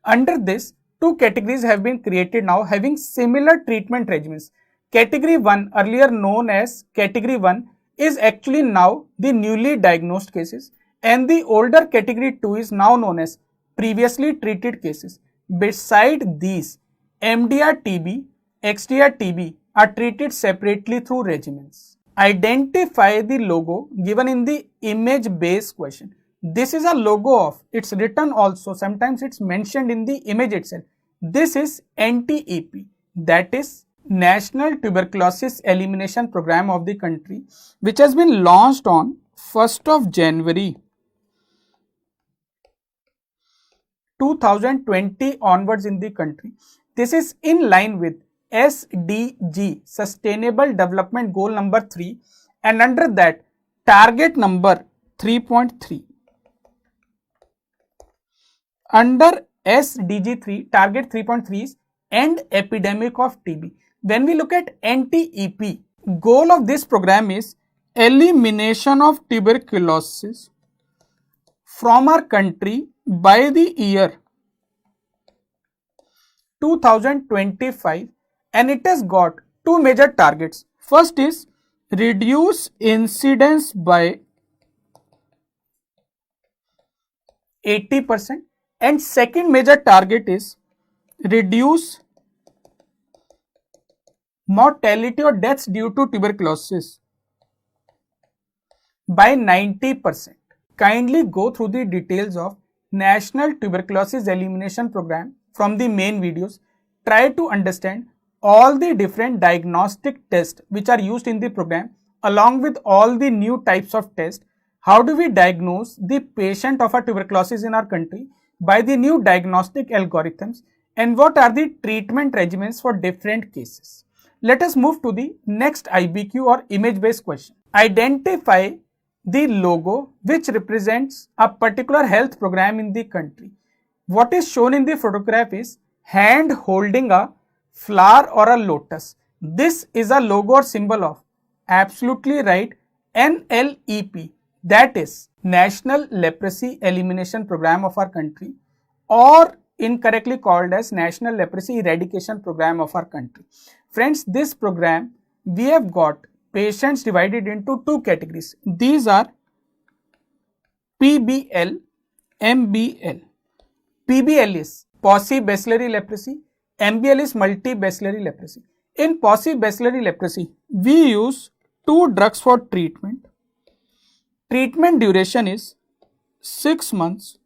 Under this, 2 categories have been created now having similar treatment regimens. Category 1, earlier known as Category 1, is actually now the newly diagnosed cases, and the older Category 2 is now known as previously treated cases. Beside these, MDR-TB, XDR-TB are treated separately through regimens. Identify the logo given in the image-based question. This is a logo of, it's written also, sometimes it's mentioned in the image itself. This is NTEP, that is National Tuberculosis Elimination Program of the country, which has been launched on 1st of January 2020 onwards in the country. This is in line with SDG, Sustainable Development Goal number 3, and under that target number 3.3. Under SDG 3, target 3.3 is end epidemic of TB. When we look at NTEP, goal of this program is elimination of tuberculosis from our country by the year 2025, and it has got 2 major targets. First is reduce incidence by 80%, and second major target is reduce mortality or deaths due to tuberculosis by 90%. Kindly go through the details of National Tuberculosis Elimination Program from the main videos. Try to understand all the different diagnostic tests which are used in the program, along with all the new types of tests. How do we diagnose the patient of a tuberculosis in our country by the new diagnostic algorithms, and what are the treatment regimens for different cases? Let us move to the next IBQ or image based question. Identify the logo which represents a particular health program in the country. What is shown in the photograph is hand holding a flower or a lotus. This is a logo or symbol of, absolutely right, NLEP, that is National Leprosy Elimination Program of our country, or incorrectly called as National Leprosy Eradication Program of our country. Friends, this program, we have got patients divided into 2 categories. These are PBL, MBL. PBL is paucibacillary leprosy, MBL is multibacillary leprosy. In paucibacillary leprosy, we use 2 drugs for treatment. Treatment duration is 6 months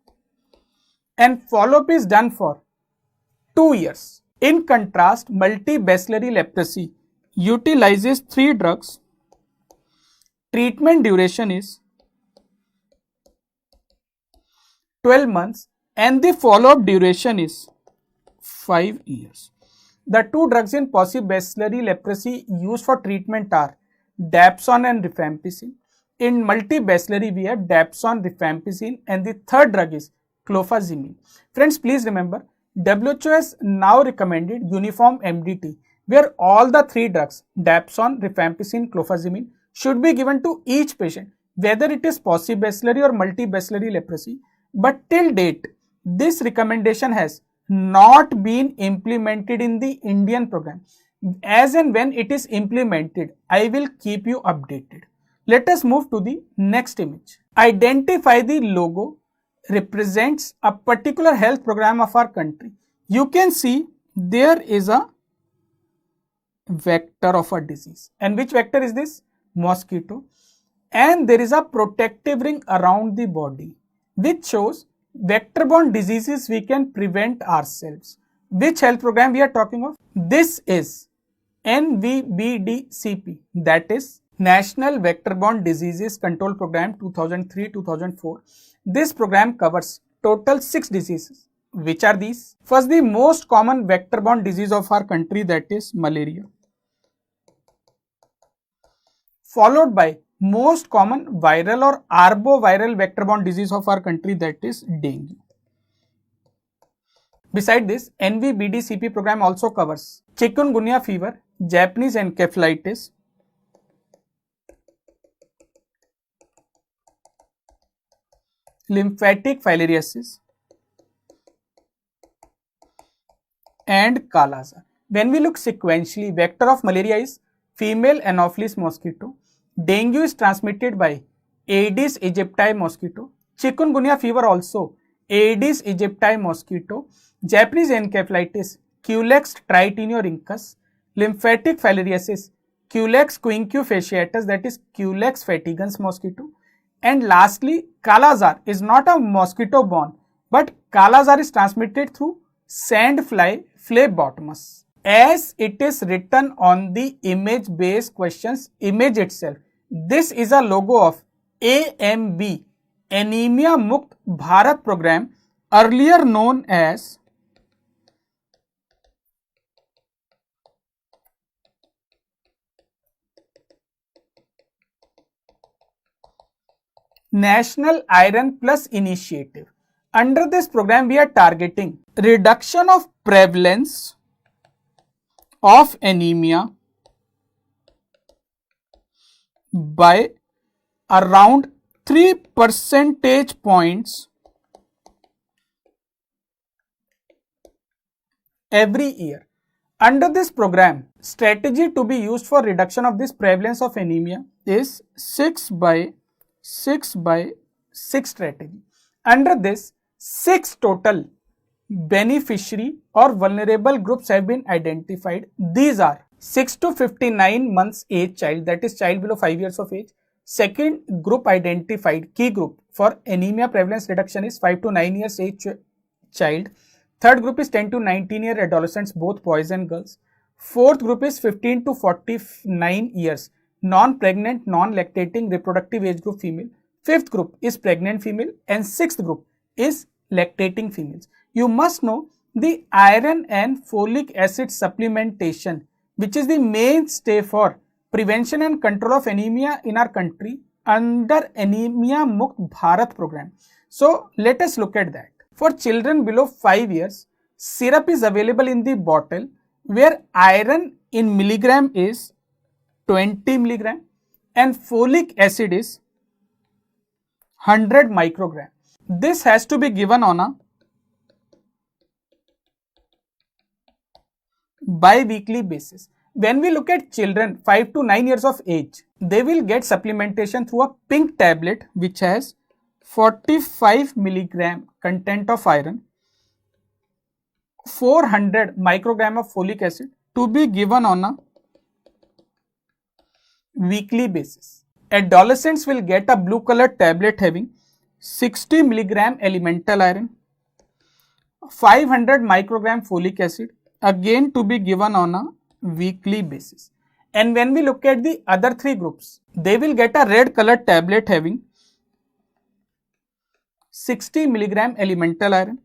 and follow-up is done for 2 years. In contrast, multibacillary leprosy utilizes 3 drugs. Treatment duration is 12 months and the follow-up duration is 5 years. The 2 drugs in paucibacillary leprosy used for treatment are dapsone and rifampicin. In multibacillary, we have dapsone, rifampicin, and the third drug is clofazimine. Friends, please remember, WHO has now recommended uniform MDT, where all the 3 drugs, dapsone, rifampicin, clofazimine, should be given to each patient, whether it is paucibacillary or multibacillary leprosy. But till date, this recommendation has not been implemented in the Indian program. As and when it is implemented, I will keep you updated. Let us move to the next image. Identify the logo represents a particular health program of our country. You can see there is a vector of a disease. And which vector is this? Mosquito. And there is a protective ring around the body, which shows vector-borne diseases we can prevent ourselves. Which health program we are talking of? This is NVBDCP, that is National Vector-Borne Diseases Control Program 2003-2004. This program covers total 6 diseases. Which are these? First, the most common vector-borne disease of our country, that is malaria. Followed by most common viral or arboviral vector-borne disease of our country, that is dengue. Beside this, NVBDCP program also covers chikungunya fever, Japanese encephalitis, lymphatic filariasis, and Kala Azar. When we look sequentially, vector of malaria is female Anopheles mosquito. Dengue is transmitted by Aedes aegypti mosquito. Chikungunya fever also Aedes aegypti mosquito. Japanese encephalitis Culex tritineorhynchus. Lymphatic filariasis Culex quinquefasciatus, that is Culex fatigans mosquito. And lastly, Kala Azar is not a mosquito borne, but Kala Azar is transmitted through sandfly phlebotomus. As it is written on the image based questions image itself, this is a logo of AMB, Anemia Mukt Bharat program, earlier known as National Iron Plus Initiative. Under this program, we are targeting reduction of prevalence of anemia by around 3 percentage points every year. Under this program, strategy to be used for reduction of this prevalence of anemia is 6 by 6 strategy. Under this, 6 total beneficiary or vulnerable groups have been identified. These are 6 to 59 months age child, that is child below 5 years of age. Second group identified, key group for anemia prevalence reduction is 5 to 9 years age child. Third group is 10 to 19-year adolescents, both boys and girls. Fourth group is 15 to 49 years, non-pregnant, non-lactating reproductive age group female. Fifth group is pregnant female, and sixth group is lactating females. You must know the iron and folic acid supplementation, which is the mainstay for prevention and control of anemia in our country under Anemia Mukt Bharat program. So let us look at that. For children below 5 years, syrup is available in the bottle where iron in milligram is 20 milligram and folic acid is 100 microgram. This has to be given on a bi-weekly basis. When we look at children 5 to 9 years of age, they will get supplementation through a pink tablet which has 45 milligram content of iron, 400 microgram of folic acid to be given on a weekly basis. Adolescents will get a blue colored tablet having 60 milligram elemental iron, 500 microgram folic acid, again to be given on a weekly basis. And when we look at the other three groups, they will get a red colored tablet having 60 milligram elemental iron,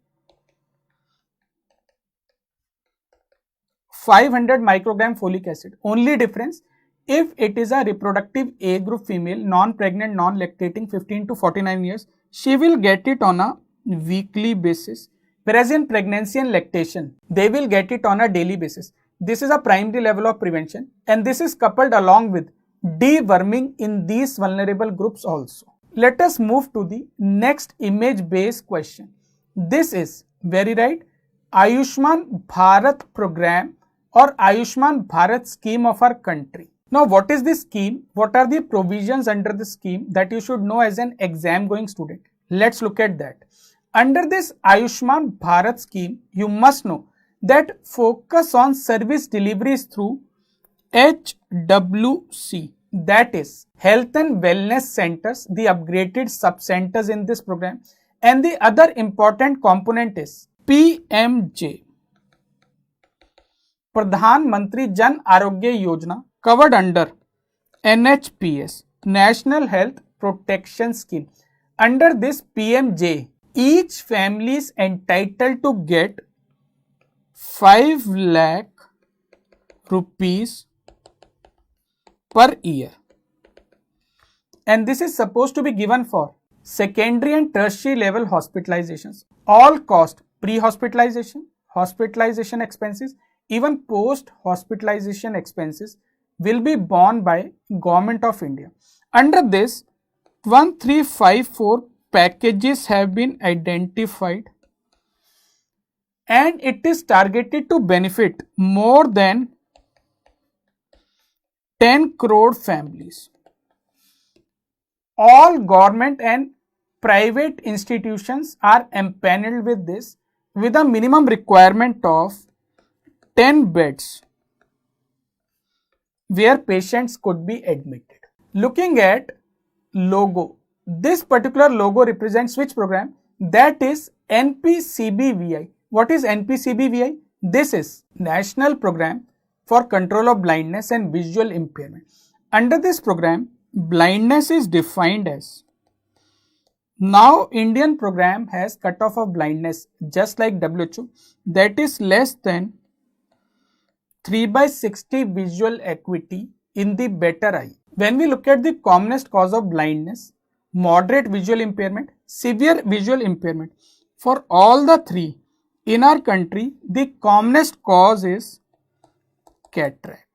500 microgram folic acid. Only difference, if it is a reproductive age group female, non-pregnant, non-lactating 15 to 49 years, she will get it on a weekly basis. Whereas in pregnancy and lactation, they will get it on a daily basis. This is a primary level of prevention, and this is coupled along with deworming in these vulnerable groups also. Let us move to the next image based question. This is very right, Ayushman Bharat program or Ayushman Bharat scheme of our country. Now, what is this scheme? What are the provisions under the scheme that you should know as an exam going student? Let's look at that. Under this Ayushman Bharat scheme, you must know that focus on service deliveries through HWC, that is Health and Wellness Centers, the upgraded sub-centers in this program, And the other important component is PMJ, Pradhan Mantri Jan Arogya Yojana, covered under NHPS, National Health Protection Scheme. Under this PMJ, each family is entitled to get 5 lakh rupees per year, and this is supposed to be given for secondary and tertiary level hospitalizations. All cost, pre-hospitalization, hospitalization expenses, even post-hospitalization expenses will be borne by Government of India. Under this, 1354 packages have been identified, and it is targeted to benefit more than 10 crore families. All government and private institutions are empaneled with this, with a minimum requirement of 10 beds where patients could be admitted. Looking at logo, this particular logo represents which program? That is NPCBVI. What is NPCBVI? This is National Program for Control of Blindness and Visual Impairment. Under this program, blindness is defined as, now Indian program has cutoff of blindness just like WHO, that is less than 3/60 visual acuity in the better eye. When we look at the commonest cause of blindness, moderate visual impairment, severe visual impairment, for all the three in our country, the commonest cause is cataract.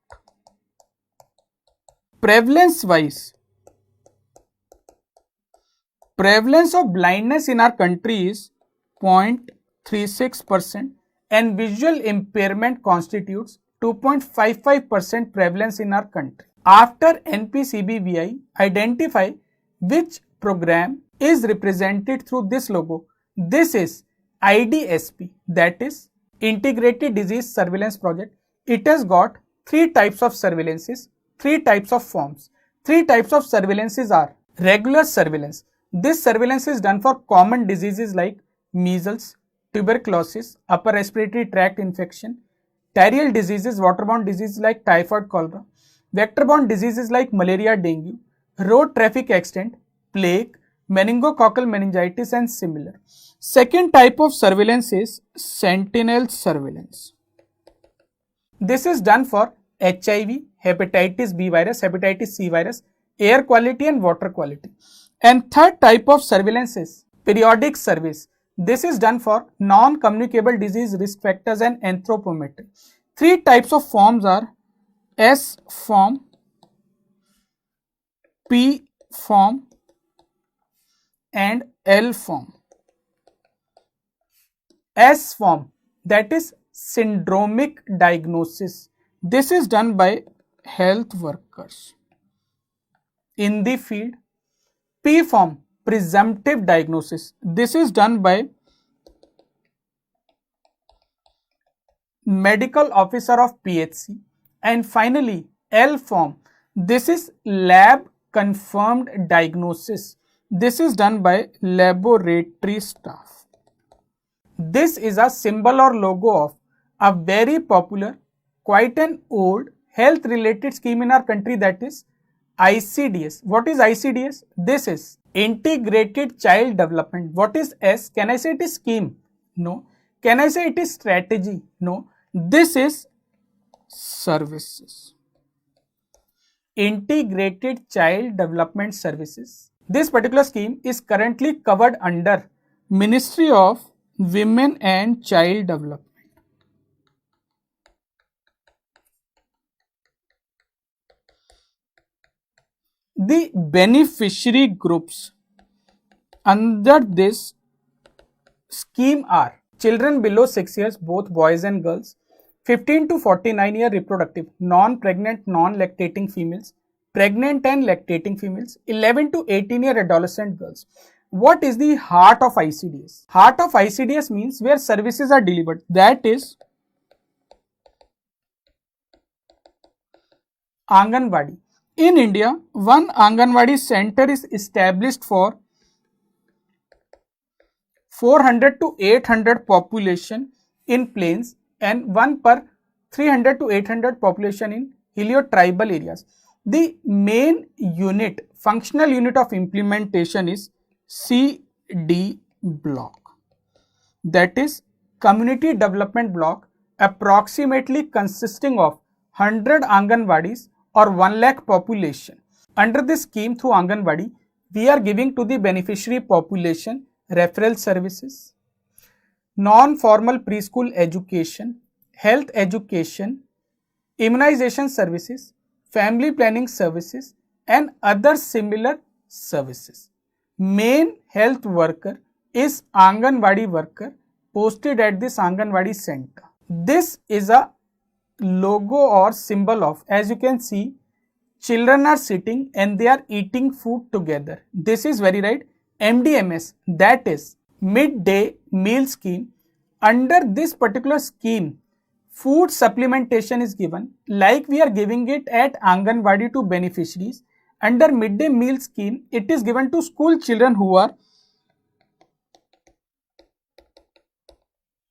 Prevalence wise, prevalence of blindness in our country is 0.36% and visual impairment constitutes 2.55% prevalence in our country. After NPCBVI, identify which program is represented through this logo. This is IDSP, that is Integrated Disease Surveillance Project. It has got 3 types of surveillances, 3 types of forms. 3 types of surveillances are regular surveillance. This surveillance is done for common diseases like measles, tuberculosis, upper respiratory tract infection, diarrheal diseases, waterborne diseases like typhoid, cholera, vector-borne diseases like malaria, dengue, road traffic accident, plague, meningococcal meningitis and similar. Second type of surveillance is sentinel surveillance. This is done for HIV, hepatitis B virus, hepatitis C virus, air quality and water quality. And third type of surveillance is periodic surveys. This is done for non-communicable disease risk factors and anthropometry. 3 types of forms are S form, P form and L form. S form, that is syndromic diagnosis. This is done by health workers in the field. P form, presumptive diagnosis. This is done by medical officer of PHC. And finally, L form, this is lab confirmed diagnosis. This is done by laboratory staff. This is a symbol or logo of a very popular, quite an old health related scheme in our country, that is ICDS. What is ICDS? This is Integrated Child Development. What is S? Can I say it is scheme? No. Can I say it is strategy? No. This is services. Integrated Child Development Services. This particular scheme is currently covered under Ministry of Women and Child Development. The beneficiary groups under this scheme are children below 6 years, both boys and girls, 15 to 49 year reproductive, non-pregnant, non-lactating females, pregnant and lactating females, 11 to 18 year adolescent girls. What is the heart of ICDS? Heart of ICDS means where services are delivered. That is Anganwadi. In India, one Anganwadi center is established for 400 to 800 population in plains and 1 per 300 to 800 population in heliotribal areas. The main unit, functional unit of implementation is CD block, that is community development block, approximately consisting of 100 Anganwadis or 1 lakh population. Under this scheme through Anganwadi, we are giving to the beneficiary population referral services, non-formal preschool education, health education, immunization services, family planning services and other similar services. Main health worker is Anganwadi worker posted at this Anganwadi center. This is a logo or symbol of, as you can see, children are sitting and they are eating food together. This is very right. MDMS, that is midday meal scheme. Under this particular scheme, food supplementation is given like we are giving it at Anganwadi to beneficiaries. Under midday meal scheme, it is given to school children who are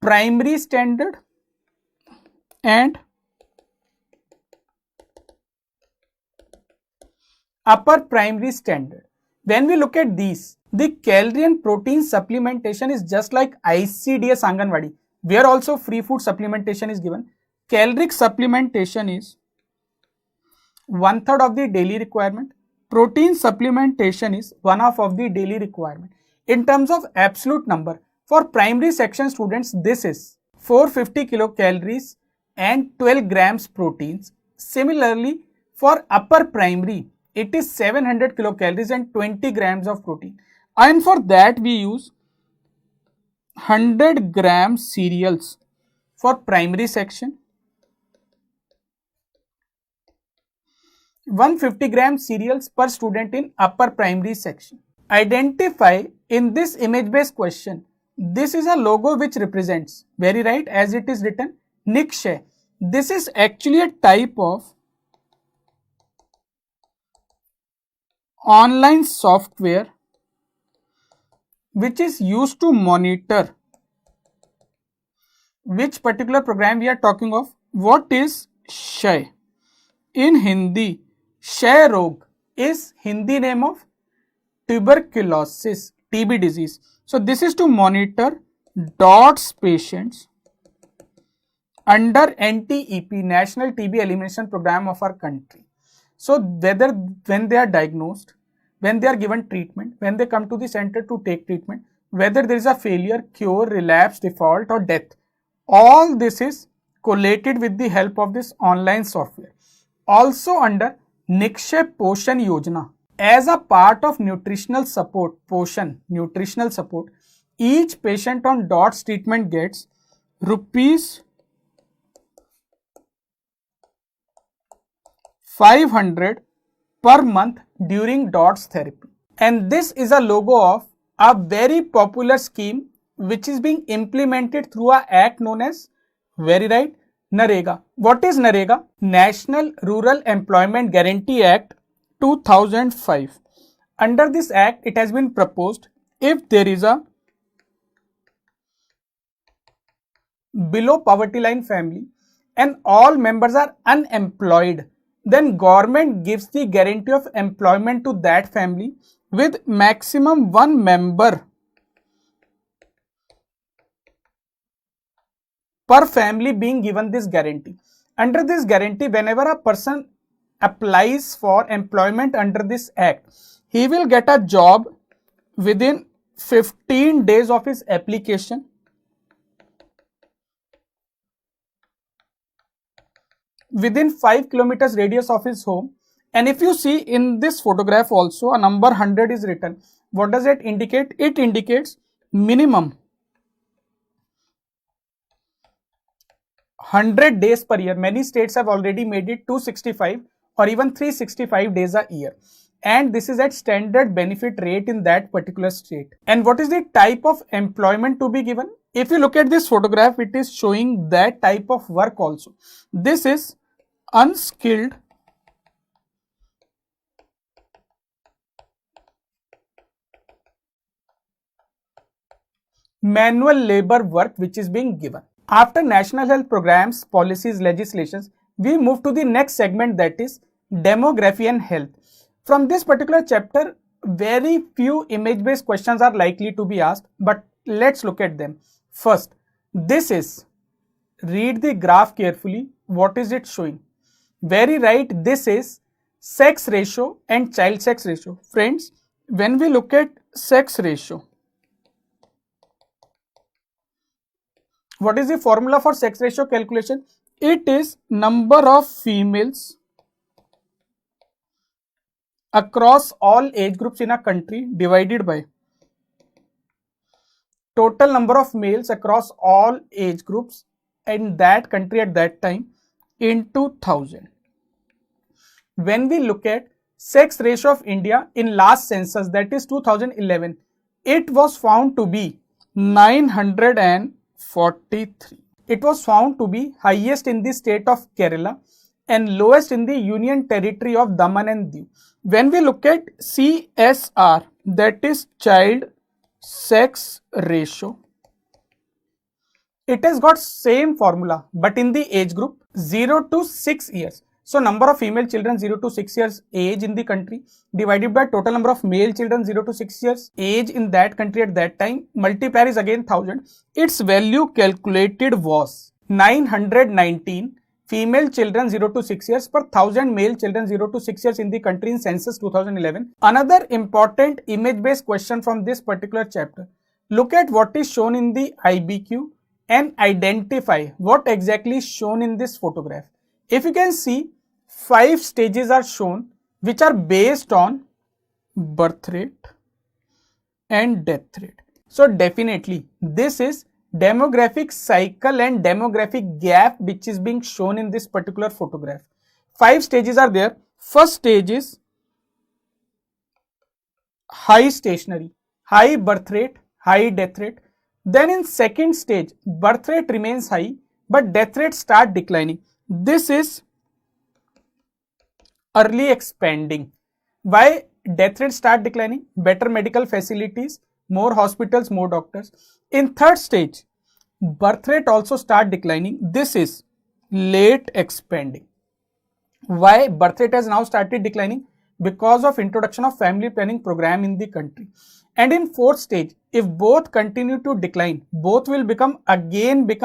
primary standard and upper primary standard. When we look at these, the calorie and protein supplementation is just like ICDS Anganwadi, where also free food supplementation is given. Caloric supplementation is 1/3 of the daily requirement. Protein supplementation is 1/2 of the daily requirement. In terms of absolute number, for primary section students, this is 450 kilocalories and 12 grams proteins. Similarly, for upper primary, it is 700 kilocalories and 20 grams of protein. And for that, we use 100 gram cereals for primary section, 150 gram cereals per student in upper primary section. Identify in this image based question. This is a logo which represents, very right, as it is written, Nikshay. This is actually a type of online software which is used to monitor which particular program we are talking of. What is Shay? In Hindi, Shay Rog is Hindi name of tuberculosis, TB disease. So this is to monitor DOTS patients under NTEP, National TB Elimination Program of our country. So whether when they are diagnosed, when they are given treatment, when they come to the center to take treatment, whether there is a failure, cure, relapse, default or death, all this is collated with the help of this online software. Also under Nikshay Poshan Yojana, as a part of nutritional support, Poshan, nutritional support, each patient on DOTS treatment gets rupees 500 per month during DOTS therapy. And this is a logo of a very popular scheme which is being implemented through an act known as, very right, NREGA. What is NREGA? National Rural Employment Guarantee Act 2005. Under this act, it has been proposed, if there is a below poverty line family and all members are unemployed, then government gives the guarantee of employment to that family with maximum one member per family being given this guarantee. Under this guarantee, whenever a person applies for employment under this act, he will get a job within 15 days of his application, within 5 kilometers radius of his home. And if you see in this photograph also, a number 100 is written. What does it indicate? It indicates minimum 100 days per year. Many states have already made it 265 or even 365 days a year. And this is at standard benefit rate in that particular state. And what is the type of employment to be given? If you look at this photograph, it is showing that type of work also. This is unskilled manual labor work which is being given. After national health programs, policies, legislations, we move to the next segment, that is demography and health. From this particular chapter, very few image based questions are likely to be asked, but let's look at them. First, this is, read the graph carefully, what is it showing? Very right, this is sex ratio and child sex ratio. Friends, when we look at sex ratio, what is the formula for sex ratio calculation? It is number of females across all age groups in a country divided by total number of males across all age groups in that country at that time into 1000. When we look at sex ratio of India in last census, that is 2011, it was found to be 943. It was found to be highest in the state of Kerala and lowest in the Union Territory of Daman and Diu. When we look at CSR, that is child sex ratio, it has got same formula but in the age group 0 to 6 years. So number of female children 0 to 6 years age in the country divided by total number of male children 0 to 6 years age in that country at that time, multiplier is again 1000. Its value calculated was 919 female children 0 to 6 years per 1000 male children 0 to 6 years in the country in census 2011. Another important image based question from this particular chapter. Look at what is shown in the IBQ and identify what exactly is shown in this photograph. If you can see, 5 stages are shown which are based on birth rate and death rate. So definitely this is demographic cycle and demographic gap which is being shown in this particular photograph. 5 stages are there. First stage is high stationary, high birth rate, high death rate. Then in second stage, birth rate remains high but death rate start declining. This is early expanding. Why death rate start declining? Better medical facilities, more hospitals, more doctors. In third stage, birth rate also start declining. This is late expanding. Why birth rate has now started declining? Because of introduction of family planning program in the country. And in fourth stage, if both continue to decline, both will become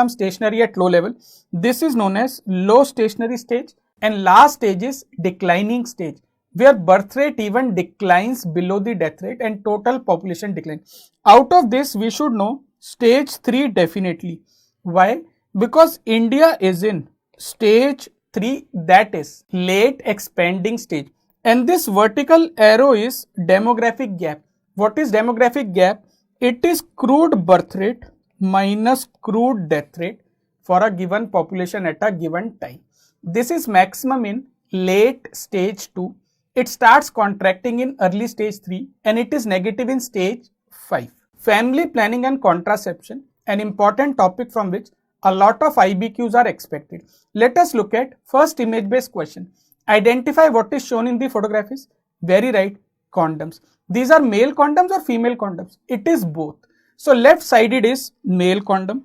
stationary at low level. This is known as low stationary stage. And last stage is declining stage, where birth rate even declines below the death rate and total population decline. Out of this, we should know stage 3 definitely. Why? Because India is in stage 3, that is late expanding stage. And this vertical arrow is demographic gap. What is demographic gap? It is crude birth rate minus crude death rate for a given population at a given time. This is maximum in late stage 2. It starts contracting in early stage 3 and it is negative in stage 5. Family planning and contraception, an important topic from which a lot of IBQs are expected. Let us look at first image based question. Identify what is shown in the photograph is, very right, condoms. These are male condoms or female condoms? It is both. So left sided is male condom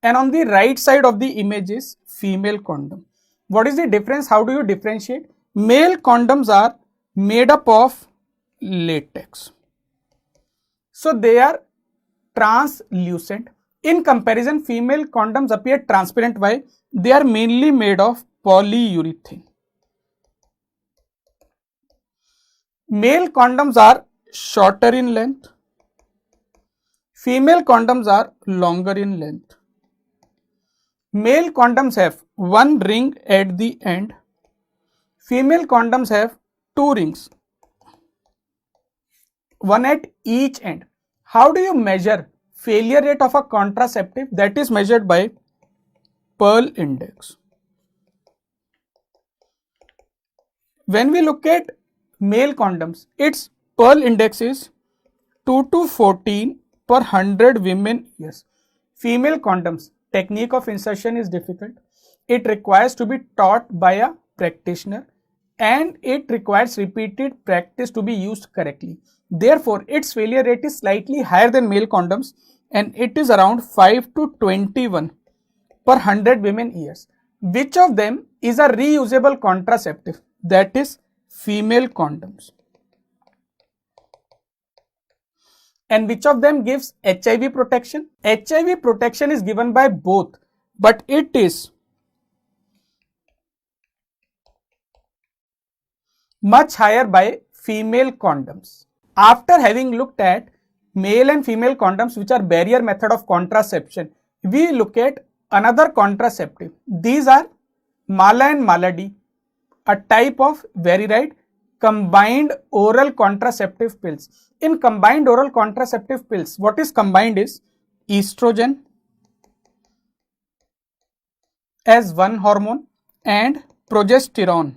and on the right side of the image is female condom. What is the difference? How do you differentiate? Male condoms are made up of latex. So they are translucent. In comparison, female condoms appear transparent. Why? They are mainly made of polyurethane. Male condoms are shorter in length. Female condoms are longer in length. Male condoms have one ring at the end. Female condoms have 2 rings, one at each end. How do you measure failure rate of a contraceptive? That is measured by Pearl index. When we look at male condoms, its Pearl index is 2 to 14 per 100 women years. Female condoms, technique of insertion is difficult. It requires to be taught by a practitioner and it requires repeated practice to be used correctly. Therefore, its failure rate is slightly higher than male condoms and it is around 5 to 21 per 100 women years. Which of them is a reusable contraceptive? That is female condoms. And which of them gives HIV protection? HIV protection is given by both, but it is much higher by female condoms. After having looked at male and female condoms, which are barrier method of contraception, we look at another contraceptive. These are Mala and Malady, a type of, very right, combined oral contraceptive pills. In combined oral contraceptive pills, what is combined is estrogen as one hormone and progesterone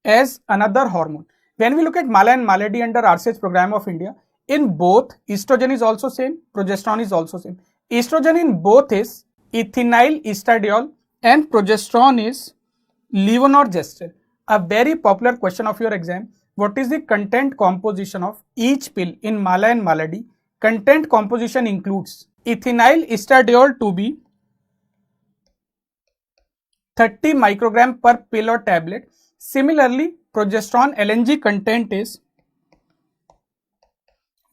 as another hormone. When we look at Mala and Malady under RCH program of India, in both estrogen is also same, progesterone is also same. Estrogen in both is ethinyl estradiol and progesterone is levonorgestrel. A very popular question of your exam: what is the content composition of each pill in Mala and Malady? Content composition includes ethinyl estradiol to be 30 microgram per pill or tablet. Similarly, progesterone LNG content is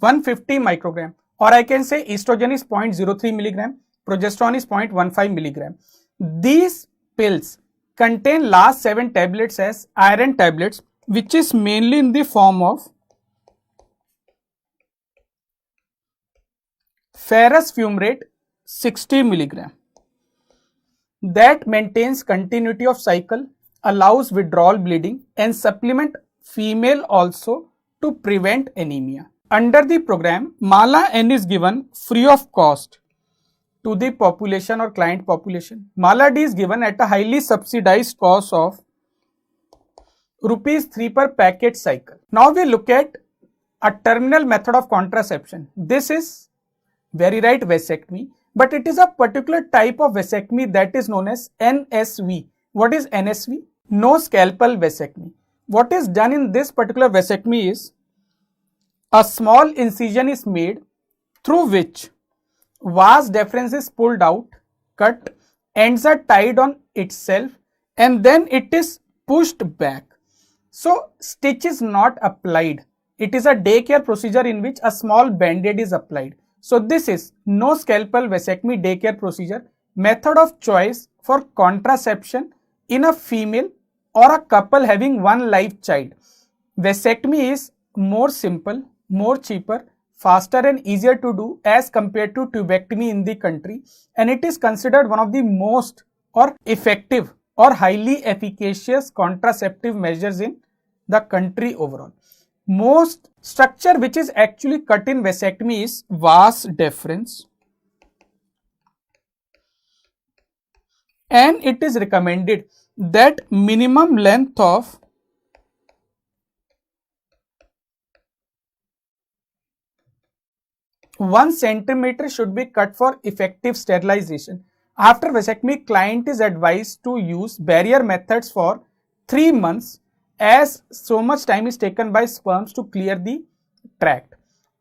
150 microgram, or I can say estrogen is 0.03 milligram, progesterone is 0.15 milligram. These pills contain last 7 tablets as iron tablets, which is mainly in the form of ferrous fumarate 60 milligram. That maintains continuity of cycle, allows withdrawal bleeding and supplement female also to prevent anemia. Under the program, Mala N is given free of cost to the population or client population. Mala D is given at a highly subsidized cost of ₹3 per packet cycle. Now we look at a terminal method of contraception. This is, very right, vasectomy, but it is a particular type of vasectomy that is known as NSV. What is NSV? No scalpel vasectomy. What is done in this particular vasectomy is a small incision is made through which vas deferens is pulled out, cut, ends are tied on itself and then it is pushed back. So stitch is not applied. It is a daycare procedure in which a small band-aid is applied. So this is no scalpel vasectomy daycare procedure, method of choice for contraception in a female or a couple having one live child. Vasectomy is more simple, more cheaper, faster and easier to do as compared to tubectomy in the country, and it is considered one of the most or effective or highly efficacious contraceptive measures in the country overall. Most structure which is actually cut in vasectomy is vas deferens, and it is recommended that minimum length of 1 centimeter should be cut for effective sterilization. After vasectomy, client is advised to use barrier methods for 3 months as so much time is taken by sperms to clear the tract.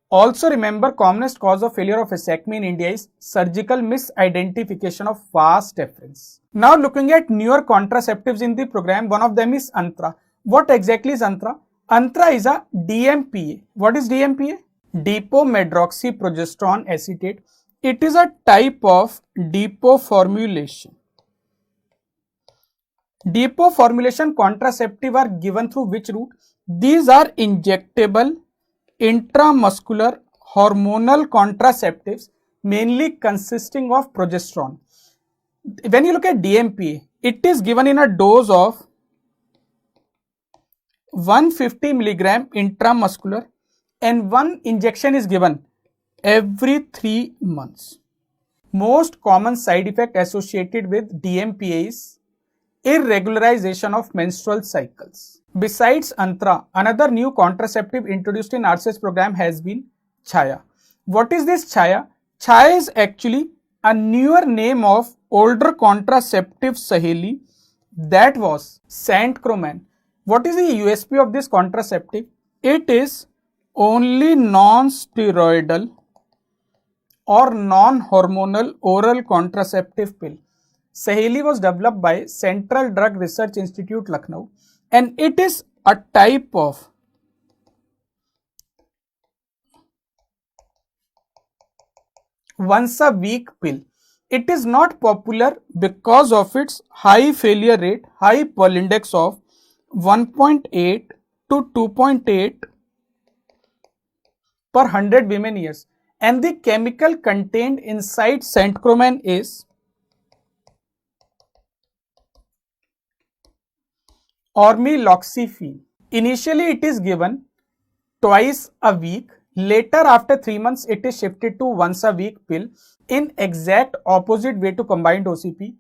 Also remember, commonest cause of failure of vasectomy in India is surgical misidentification of vas deferens. Now looking at newer contraceptives in the program, one of them is Antra. What exactly is Antra? Antra is a DMPA. What is DMPA? Depomedroxyprogesterone acetate. It is a type of depot formulation. Depot formulation contraceptive are given through which route? These are injectable intramuscular hormonal contraceptives mainly consisting of progesterone. When you look at DMPA, it is given in a dose of 150 milligram intramuscular and one injection is given every 3 months. Most common side effect associated with DMPA is irregularization of menstrual cycles. Besides Antra, another new contraceptive introduced in RCH program has been Chaya. What is this Chaya? Chaya is actually a newer name of older contraceptive Saheli, that was Saint Croman, What is the USP of this contraceptive? It is only non-steroidal or non-hormonal oral contraceptive pill. Saheli was developed by Central Drug Research Institute, Lucknow, and it is a type of once a week pill. It is not popular because of its high failure rate, high Pearl index of 1.8 to 2.8 per 100 women years, and the chemical contained inside centroman is ormeloxifene. Initially it is given twice a week. Later, after 3 months, it is shifted to once a week pill in exact opposite way to combined OCP.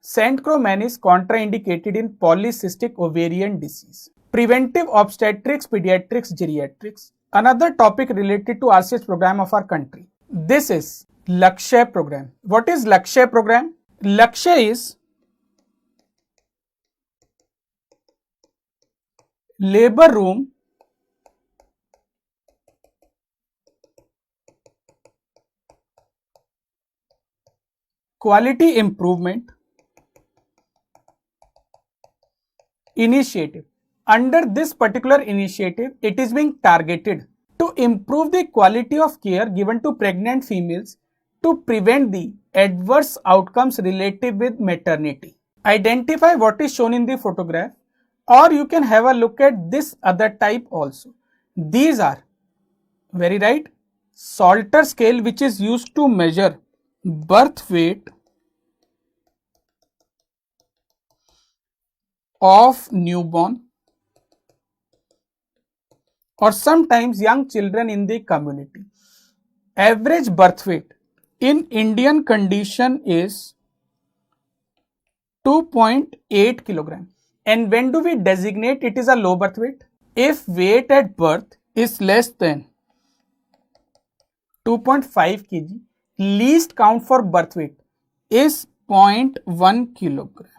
Centroman is contraindicated in polycystic ovarian disease. Preventive obstetrics, pediatrics, geriatrics. Another topic related to RCH program of our country. This is Lakshya program. What is Lakshya program? Lakshya is labor room quality improvement initiative. Under this particular initiative, it is being targeted to improve the quality of care given to pregnant females to prevent the adverse outcomes related with maternity. Identify what is shown in the photograph, or you can have a look at this other type also. These are, very right, Salter scale, which is used to measure birth weight of newborn or sometimes young children in the community. Average birth weight in Indian condition is 2.8 kilogram. And when do we designate it is a low birth weight? If weight at birth is less than 2.5 kg, least count for birth weight is 0.1 kilogram.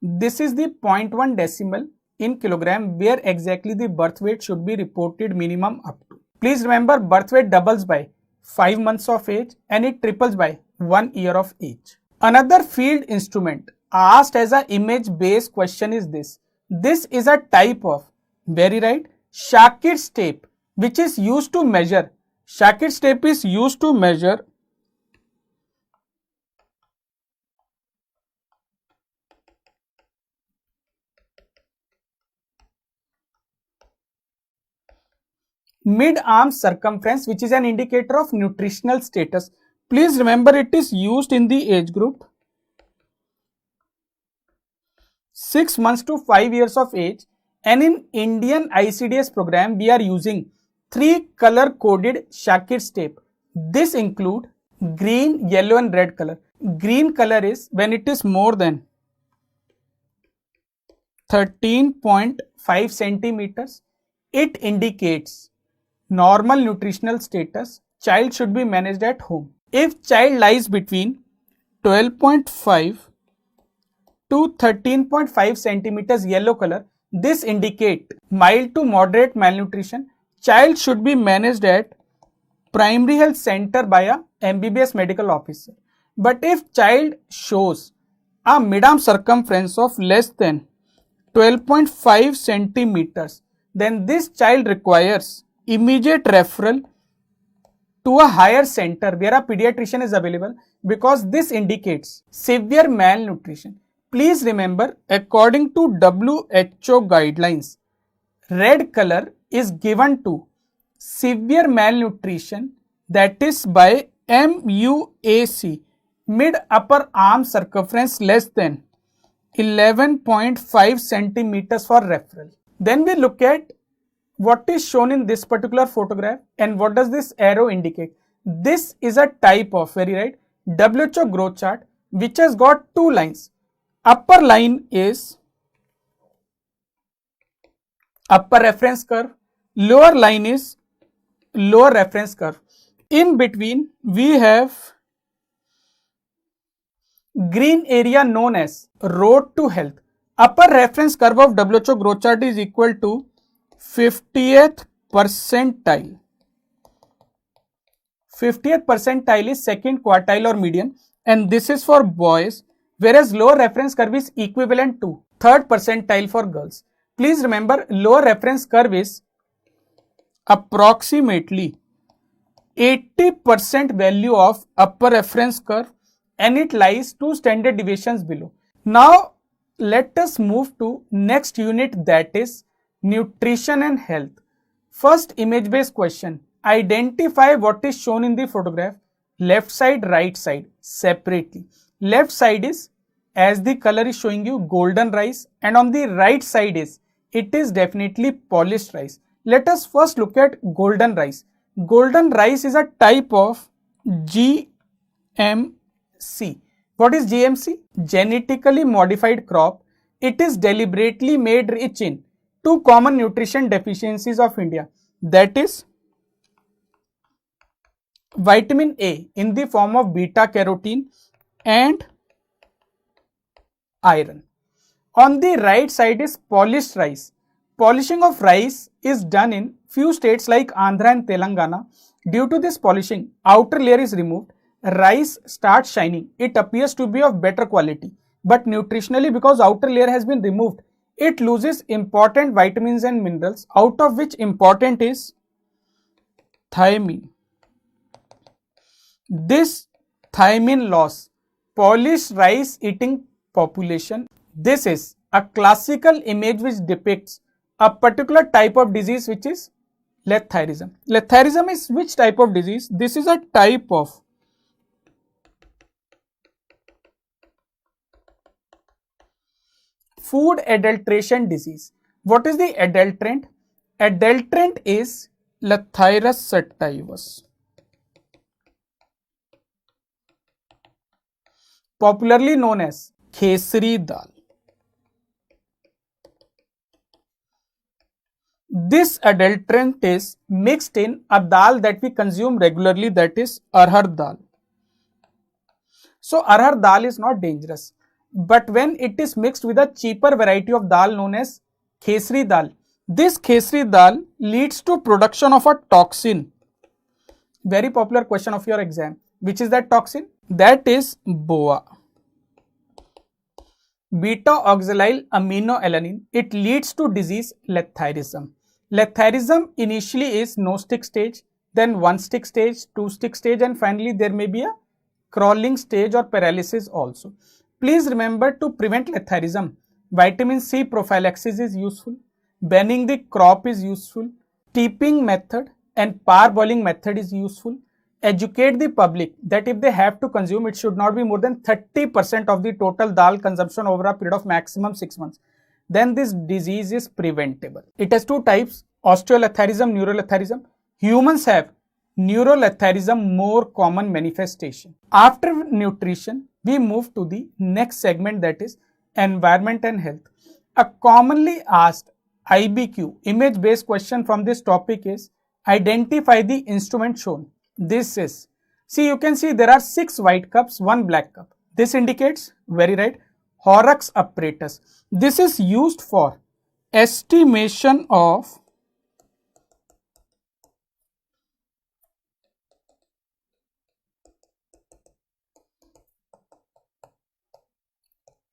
This is the 0.1 decimal in kilogram where exactly the birth weight should be reported minimum up to. Please remember, birth weight doubles by 5 months of age and it triples by 1 year of age. Another field instrument asked as an image based question is this. This is a type of, very right, Shakir's tape, which is used to measure. Shakir's tape is used to measure mid-arm circumference, which is an indicator of nutritional status. Please remember, it is used in the age group 6 months to 5 years of age, and in Indian ICDS program we are using 3 color coded Shakir's tape. This include green, yellow and red color. Green color is when it is more than 13.5 centimeters. It indicates normal nutritional status. Child should be managed at home. If child lies between 12.5 to 13.5 centimeters, yellow color, this indicate mild to moderate malnutrition. Child should be managed at primary health center by a MBBS medical officer. But if child shows a mid-arm circumference of less than 12.5 centimeters, then this child requires immediate referral to a higher center where a pediatrician is available, because this indicates severe malnutrition. Please remember, according to WHO guidelines, red color is given to severe malnutrition, that is by MUAC, mid upper arm circumference less than 11.5 centimeters for referral. Then we look at what is shown in this particular photograph and what does this arrow indicate. This is a type of, very right, WHO growth chart which has got 2 lines. Upper line is upper reference curve, lower line is lower reference curve. In between we have green area known as road to health. upper reference curve of WHO growth chart is equal to 50th percentile. 50th percentile is second quartile or median, and this is for boys, whereas lower reference curve is equivalent to third percentile for girls. Please remember, lower reference curve is approximately 80% value of upper reference curve, and it lies 2 standard deviations below. Now let us move to next unit, that is nutrition and health. First image based question. Identify what is shown in the photograph, left side, right side separately. Left side is, as the color is showing you, golden rice, and on the right side is, it is definitely polished rice. Let us first look at golden rice. Golden rice is a type of GMC. What is GMC? Genetically modified crop. It is deliberately made rich in two common nutrition deficiencies of India, that is vitamin A in the form of beta carotene and iron. On the right side is polished rice. Polishing of rice is done in few states like Andhra and Telangana. Due to this polishing, outer layer is removed, rice starts shining. It appears to be of better quality, but nutritionally, because outer layer has been removed, it loses important vitamins and minerals, out of which important is thiamine. This thiamine loss, polished rice eating population, this is a classical image which depicts a particular type of disease, which is letharism. Letharism is which type of disease? This is a type of food adulteration disease. What is the adulterant? Adulterant is Lathyrus sativus, popularly known as khesri dal. This adulterant is mixed in a dal that we consume regularly, that is arhar dal. So arhar dal is not dangerous, but when it is mixed with a cheaper variety of dal known as khesri dal, this khesri dal leads to production of a toxin. Very popular question of your exam. Which is that toxin? That is BOA, beta oxalyl aminoalanine. It leads to disease letharism. Letharism initially is no stick stage, then 1 stick stage, 2 stick stage, and finally there may be a crawling stage or paralysis also. Please remember, to prevent letharism, vitamin C prophylaxis is useful, banning the crop is useful, steeping method and parboiling method is useful. Educate the public that if they have to consume, it should not be more than 30% of the total dal consumption over a period of maximum 6 months. Then this disease is preventable. It has two types, osteoletharism, neuroletharism. Humans have neuroletharism more common manifestation. After nutrition, we move to the next segment, that is environment and health. A commonly asked IBQ image based question from this topic is identify the instrument shown. This is, see, you can see there are 6 white cups, 1 black cup. This indicates, very right, Horrocks apparatus. This is used for estimation of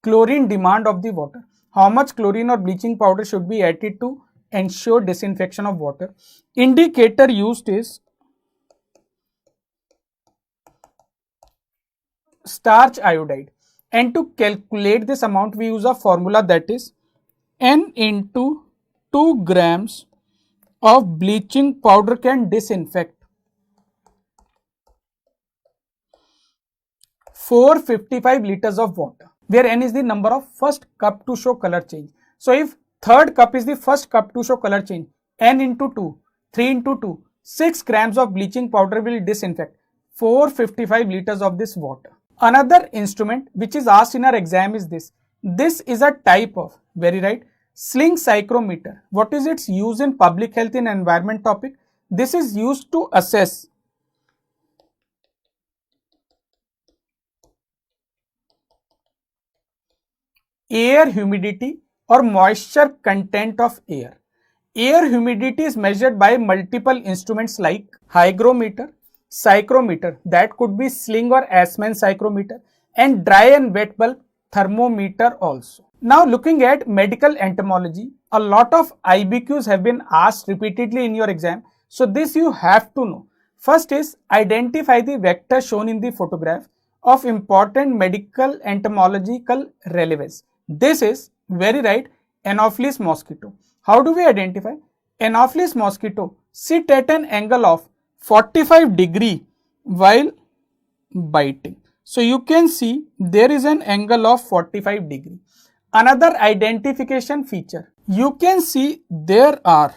chlorine demand of the water. How much chlorine or bleaching powder should be added to ensure disinfection of water. Indicator used is starch iodide, and to calculate this amount we use a formula, that is N into 2 grams of bleaching powder can disinfect 455 liters of water, where N is the number of first cup to show color change. So if third cup is the first cup to show color change, N into 2, 3 into 2, 6 grams of bleaching powder will disinfect 455 liters of this water. Another instrument which is asked in our exam is this. This is a type of, very right, sling psychrometer. What is its use in public health and environment topic? This is used to assess air humidity or moisture content of air. Air humidity is measured by multiple instruments like hygrometer, psychrometer, that could be Sling or Assman psychrometer, and dry and wet bulb thermometer also. Now looking at medical entomology, a lot of IBQs have been asked repeatedly in your exam. So this you have to know. First is identify the vector shown in the photograph of important medical entomological relevance. This is very right, Anopheles mosquito. How do we identify? Anopheles mosquito sit at an angle of 45 degree while biting. So you can see there is an angle of 45 degree. Another identification feature, you can see there are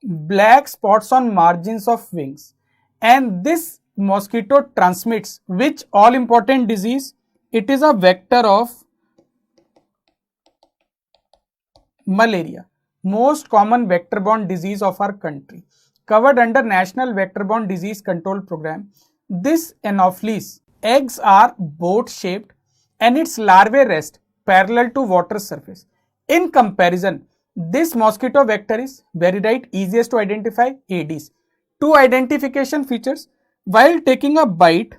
black spots on margins of wings, and this mosquito transmits which all important disease? It is a vector of malaria, most common vector-borne disease of our country, covered under National Vector-Borne Disease Control Program. This Anopheles eggs are boat-shaped and its larvae rest parallel to water surface. In comparison, this mosquito vector is very right, easiest to identify, Aedes. Two identification features, while taking a bite,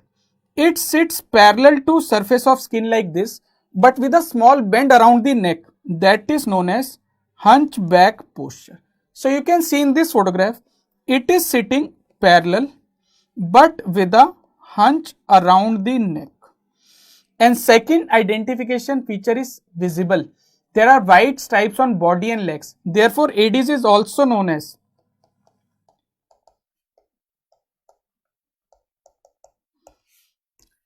it sits parallel to surface of skin like this, but with a small bend around the neck, that is known as hunchback posture. So you can see in this photograph, it is sitting parallel but with a hunch around the neck. And second identification feature is visible. There are white stripes on body and legs. Therefore, Aedes is also known as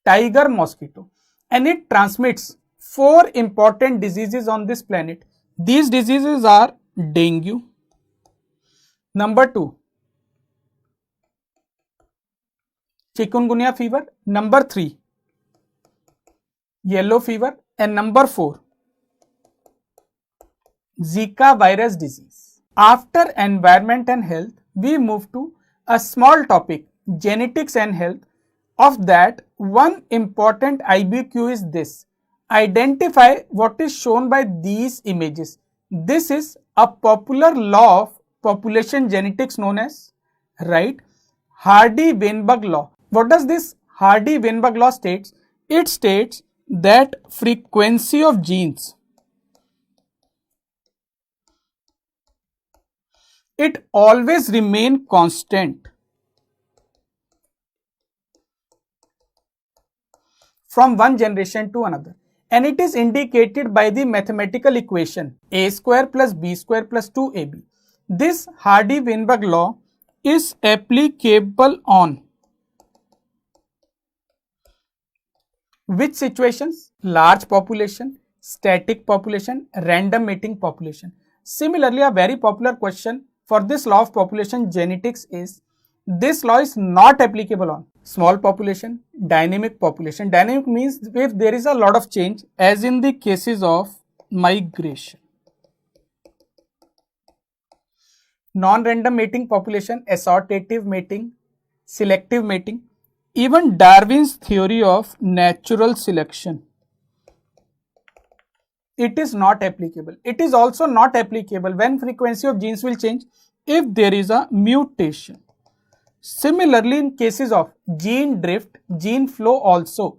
tiger mosquito, and it transmits 4 important diseases on this planet. These diseases are dengue, number 2 chikungunya fever, number 3 yellow fever, and number 4 Zika virus disease. After environment and health, we move to a small topic, genetics and health. Of that, one important IBQ is this: identify what is shown by these images. This is a popular law of population genetics known as, right, Hardy-Weinberg law. What does this Hardy-Weinberg law states? It states that frequency of genes, it always remain constant from one generation to another, and it is indicated by the mathematical equation a square plus b square plus 2ab. This Hardy-Weinberg law is applicable on which situations? Large population, static population, random mating population. Similarly, a very popular question for this law of population genetics is, this law is not applicable on small population, dynamic population. Dynamic means if there is a lot of change, as in the cases of migration. Non-random mating population, assortative mating, selective mating, even Darwin's theory of natural selection, it is not applicable. It is also not applicable when frequency of genes will change if there is a mutation. Similarly, in cases of gene drift, gene flow also,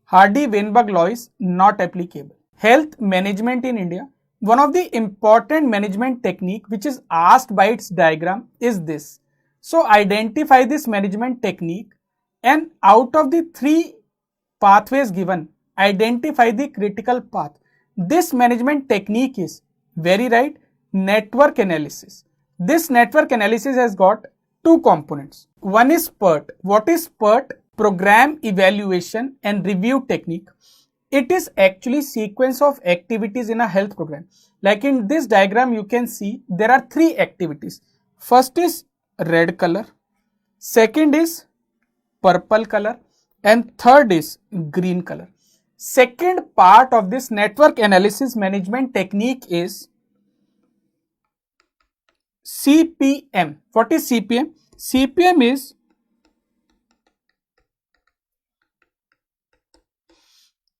Hardy-Weinberg law is not applicable. Health management in India, one of the important management technique which is asked by its diagram is this. So identify this management technique, and out of the 3 pathways given, identify the critical path. This management technique is very right, network analysis. This network analysis has got 2 components. One is PERT. What is PERT? Program evaluation and review technique. It is actually sequence of activities in a health program. Like in this diagram, you can see there are 3 activities. First is red color, second is purple color, and third is green color. Second part of this network analysis management technique is CPM. What is CPM? CPM is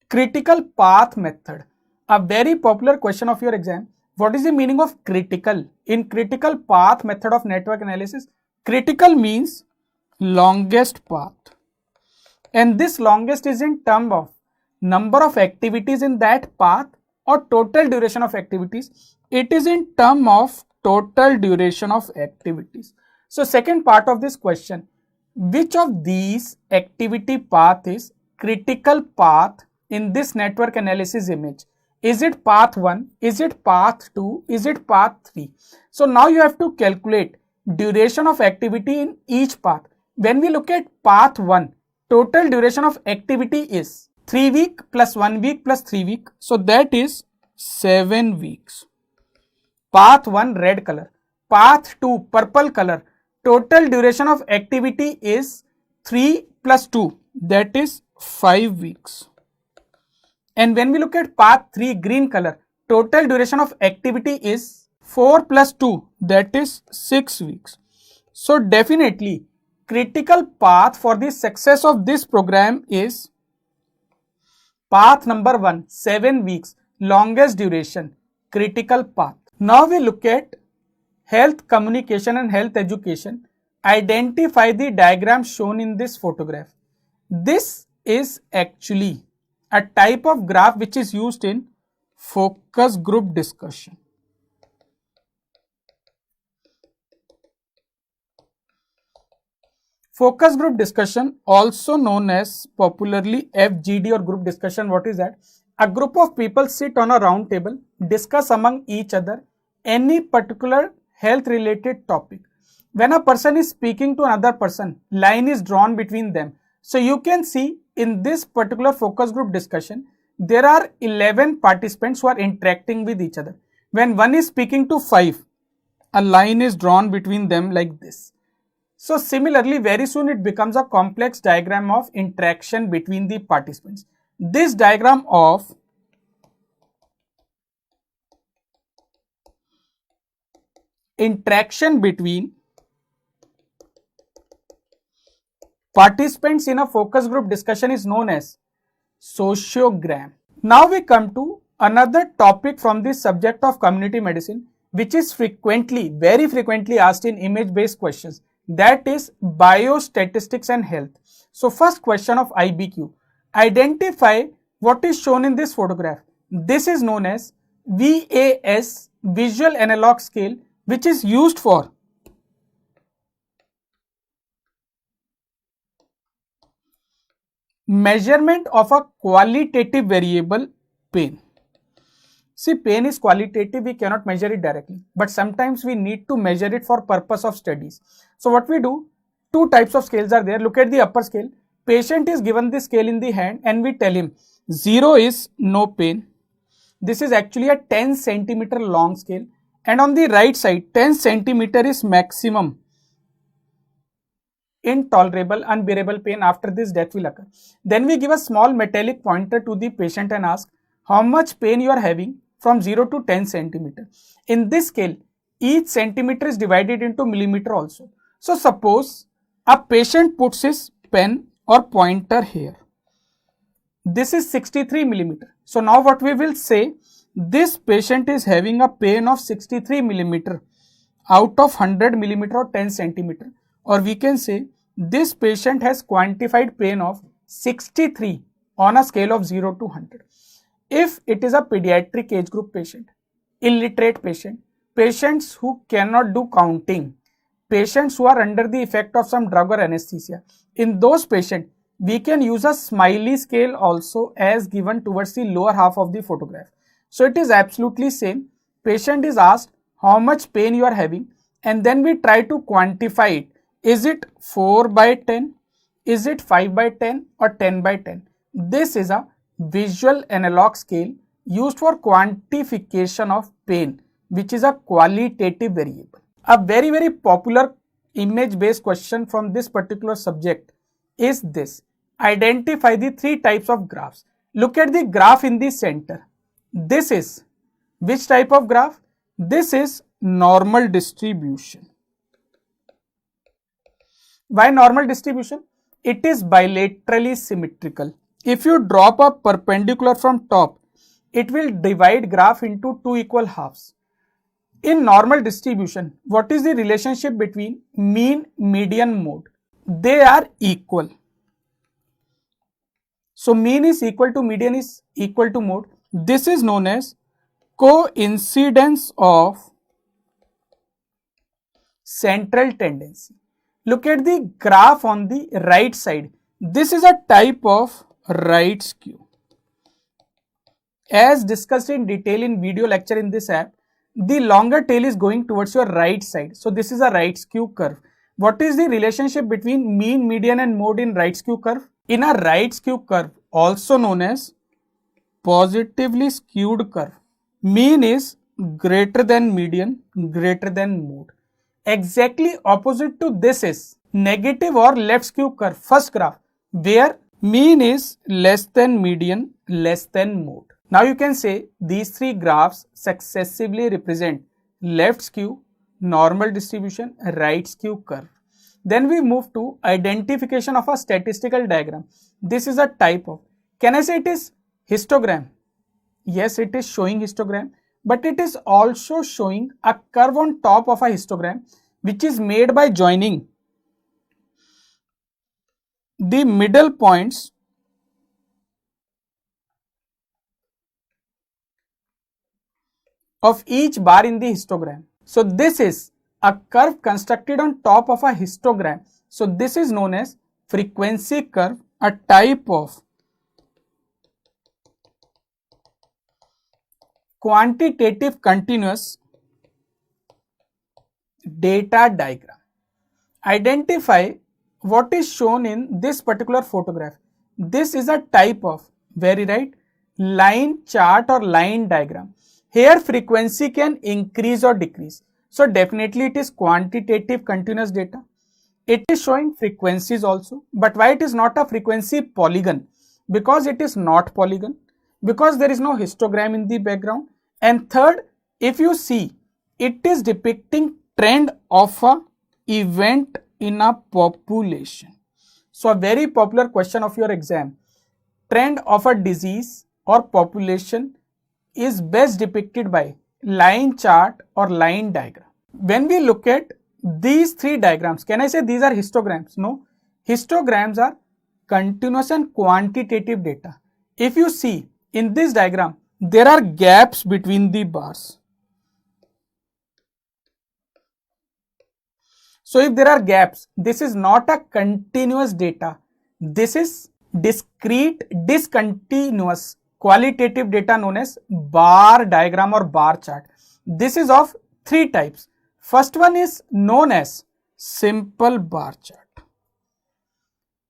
Critical path method, a very popular question of your exam. What is the meaning of critical? In critical path method of network analysis, critical means longest path, and this longest is in term of number of activities in that path or total duration of activities. It is in term of total duration of activities. So second part of this question, which of these activity path is critical path in this network analysis image? Is it path 1? Is it path 2? Is it path 3? So now you have to calculate duration of activity in each path. When we look at path 1, total duration of activity is 3 week plus 1 week plus 3 week. So that is 7 weeks. Path 1 red color. Path 2 purple color. Total duration of activity is 3 plus 2, that is 5 weeks. And when we look at path 3 green color, total duration of activity is 4 plus 2, that is 6 weeks. So definitely critical path for the success of this program is path number 1, 7 weeks, longest duration, critical path. Now we look at health communication and health education. Identify the diagram shown in this photograph. This is actually a type of graph which is used in focus group discussion. Focus group discussion, also known as popularly FGD or group discussion. What is that? A group of people sit on a round table, discuss among each other any particular health related topic. When a person is speaking to another person, line is drawn between them. So you can see in this particular focus group discussion, there are 11 participants who are interacting with each other. When one is speaking to 5, a line is drawn between them like this. So similarly, very soon it becomes a complex diagram of interaction between the participants. This diagram of interaction between participants in a focus group discussion is known as sociogram. Now we come to another topic from this subject of community medicine, which is frequently, very frequently asked in image based questions, that is biostatistics and health. So first question of IBQ, identify what is shown in this photograph. This is known as VAS, visual analog scale, which is used for measurement of a qualitative variable, pain. See, pain is qualitative, we cannot measure it directly, but sometimes we need to measure it for purpose of studies. So what we do, two types of scales are there. Look at the upper scale. Patient is given the scale in the hand and we tell him 0 is no pain. This is actually a 10 centimeter long scale, and on the right side 10 centimeter is maximum intolerable, unbearable pain. After this, death will occur. Then we give a small metallic pointer to the patient and ask how much pain you are having from 0 to 10 centimeter. In this scale, each centimeter is divided into millimeter also. So suppose a patient puts his pen or pointer here. This is 63 millimeter. So now what we will say, this patient is having a pain of 63 millimeter out of 100 millimeter or 10 centimeter. Or we can say this patient has quantified pain of 63 on a scale of 0 to 100. If it is a pediatric age group patient, illiterate patient, patients who cannot do counting, patients who are under the effect of some drug or anesthesia, in those patients, we can use a smiley scale also as given towards the lower half of the photograph. So it is absolutely same. Patient is asked how much pain you are having, and then we try to quantify it. Is it 4 by 10? Is it 5 by 10 or 10 by 10? This is a visual analog scale used for quantification of pain, which is a qualitative variable. A very, very popular image based question from this particular subject is this. Identify the three types of graphs. Look at the graph in the center. This is which type of graph? This is normal distribution. Why normal distribution? It is bilaterally symmetrical. if you drop a perpendicular from top, it will divide graph into two equal halves. In normal distribution, what is the relationship between mean, median, mode? They are equal. So mean is equal to median is equal to mode. This is known as coincidence of central tendency. Look at the graph on the right side. This is a type of right skew. As discussed in detail in video lecture in this app, the longer tail is going towards your right side. So this is a right skew curve. What is the relationship between mean, median and mode in right skew curve? In a right skew curve, also known as positively skewed curve, mean is greater than median, greater than mode. Exactly opposite to this is negative or left skew curve, first graph, where mean is less than median, less than mode. Now you can say these three graphs successively represent left skew, normal distribution, right skew curve. Then we move to identification of a statistical diagram. This is a type of, can I say it is histogram? Yes, it is showing histogram, but it is also showing a curve on top of a histogram, which is made by joining the middle points of each bar in the histogram. So this is a curve constructed on top of a histogram. So this is known as frequency curve, a type of quantitative continuous data diagram. Identify what is shown in this particular photograph. This is a type of, very right, line chart or line diagram. Here frequency can increase or decrease. So definitely it is quantitative continuous data. It is showing frequencies also. But why it is not a frequency polygon? Because it is not polygon. Because there is no histogram in the background. And third, if you see, it is depicting trend of a event in a population. So a very popular question of your exam, trend of a disease or population is best depicted by line chart or line diagram. When we look at these three diagrams, can I say these are histograms? No, histograms are continuous and quantitative data. If you see in this diagram, there are gaps between the bars. So if there are gaps, this is not a continuous data. This is discrete, discontinuous qualitative data known as bar diagram or bar chart. This is of three types. First one is known as simple bar chart.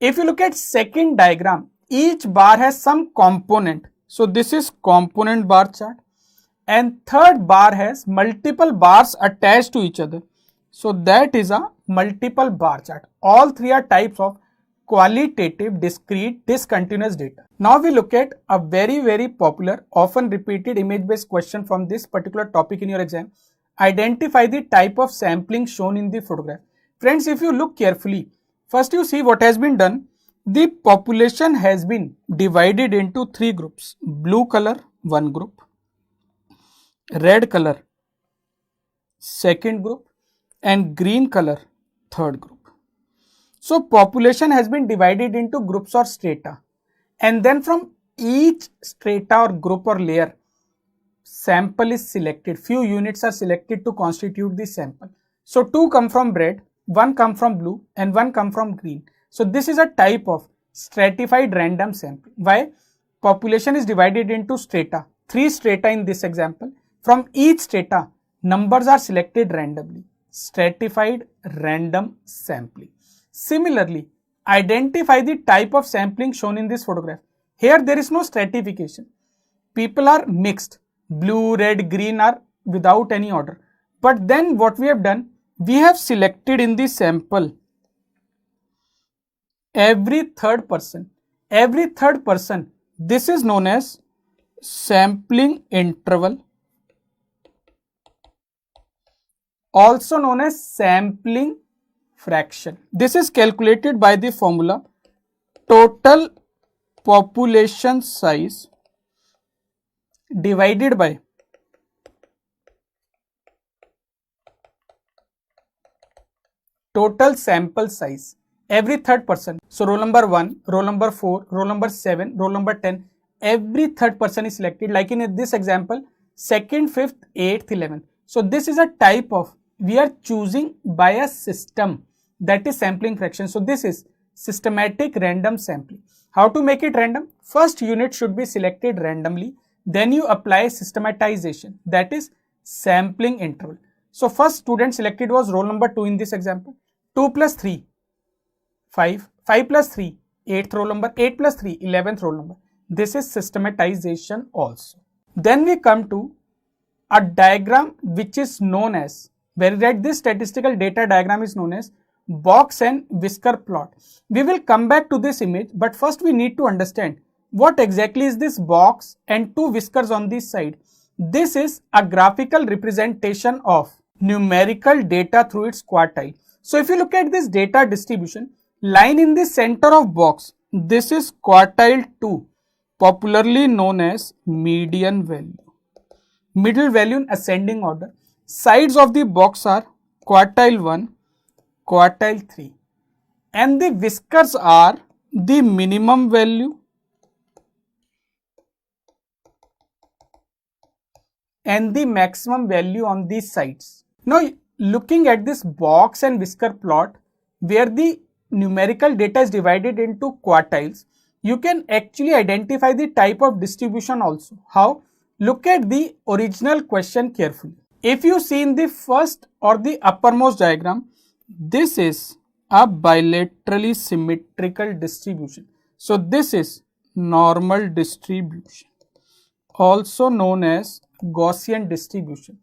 If you look at second diagram, each bar has some component. So this is component bar chart. And third bar has multiple bars attached to each other. So that is a multiple bar chart. All three are types of qualitative, discrete, discontinuous data. Now we look at a very popular, often repeated image-based question from this particular topic in your exam. Identify the type of sampling shown in the photograph. Friends, if you look carefully, first you see what has been done. The population has been divided into three groups. Blue color, one group. Red color, second group. And green color, third group. So population has been divided into groups or strata, and then from each strata or group or layer, sample is selected. Few units are selected to constitute the sample. So two come from red, one come from blue, and one come from green. So this is a type of stratified random sample. Why? Population is divided into strata, three strata in this example. From each strata, numbers are selected randomly. Stratified random sampling. Similarly, identify the type of sampling shown in this photograph. Here there is no stratification. People are mixed. Blue, red, green are without any order. But then what we have done, we have selected in the sample every third person. Every third person. This is known as sampling interval, also known as sampling fraction. This is calculated by the formula total population size divided by total sample size every third person. So roll number 1, roll number 4, roll number 7, roll number 10, every third person is selected, like in this example, 2nd, 5th, 8th, 11th. So this is a type of, we are choosing by a system, that is sampling fraction. So this is systematic random sampling. How to make it random? First unit should be selected randomly, then you apply systematization, that is sampling interval. So first student selected was roll number 2 in this example. 2 plus 3, 5, 5 plus 3, 8th roll number, 8 plus 3, 11th roll number. This is systematization also. Then we come to a diagram which is known as, where that this statistical data diagram is known as box and whisker plot. We will come back to this image, but first we need to understand what exactly is this box and two whiskers on this side. This is a graphical representation of numerical data through its quartile. So if you look at this data distribution, line in the center of box, this is quartile 2, popularly known as median value. Middle value in ascending order. Sides of the box are quartile 1, quartile 3, and the whiskers are the minimum value and the maximum value on these sides. Now looking at this box and whisker plot, where the numerical data is divided into quartiles, you can actually identify the type of distribution also. How? Look at the original question carefully. If you see in the first or the uppermost diagram, this is a bilaterally symmetrical distribution. So this is normal distribution, also known as Gaussian distribution.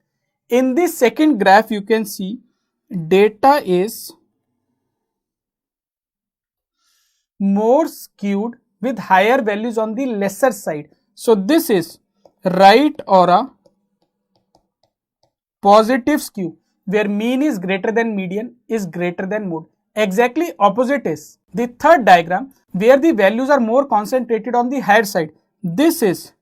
In this second graph, you can see data is more skewed with higher values on the lesser side. So this is right or a positive skew, where mean is greater than median is greater than mode. Exactly opposite is the third diagram, where the values are more concentrated on the higher side. This is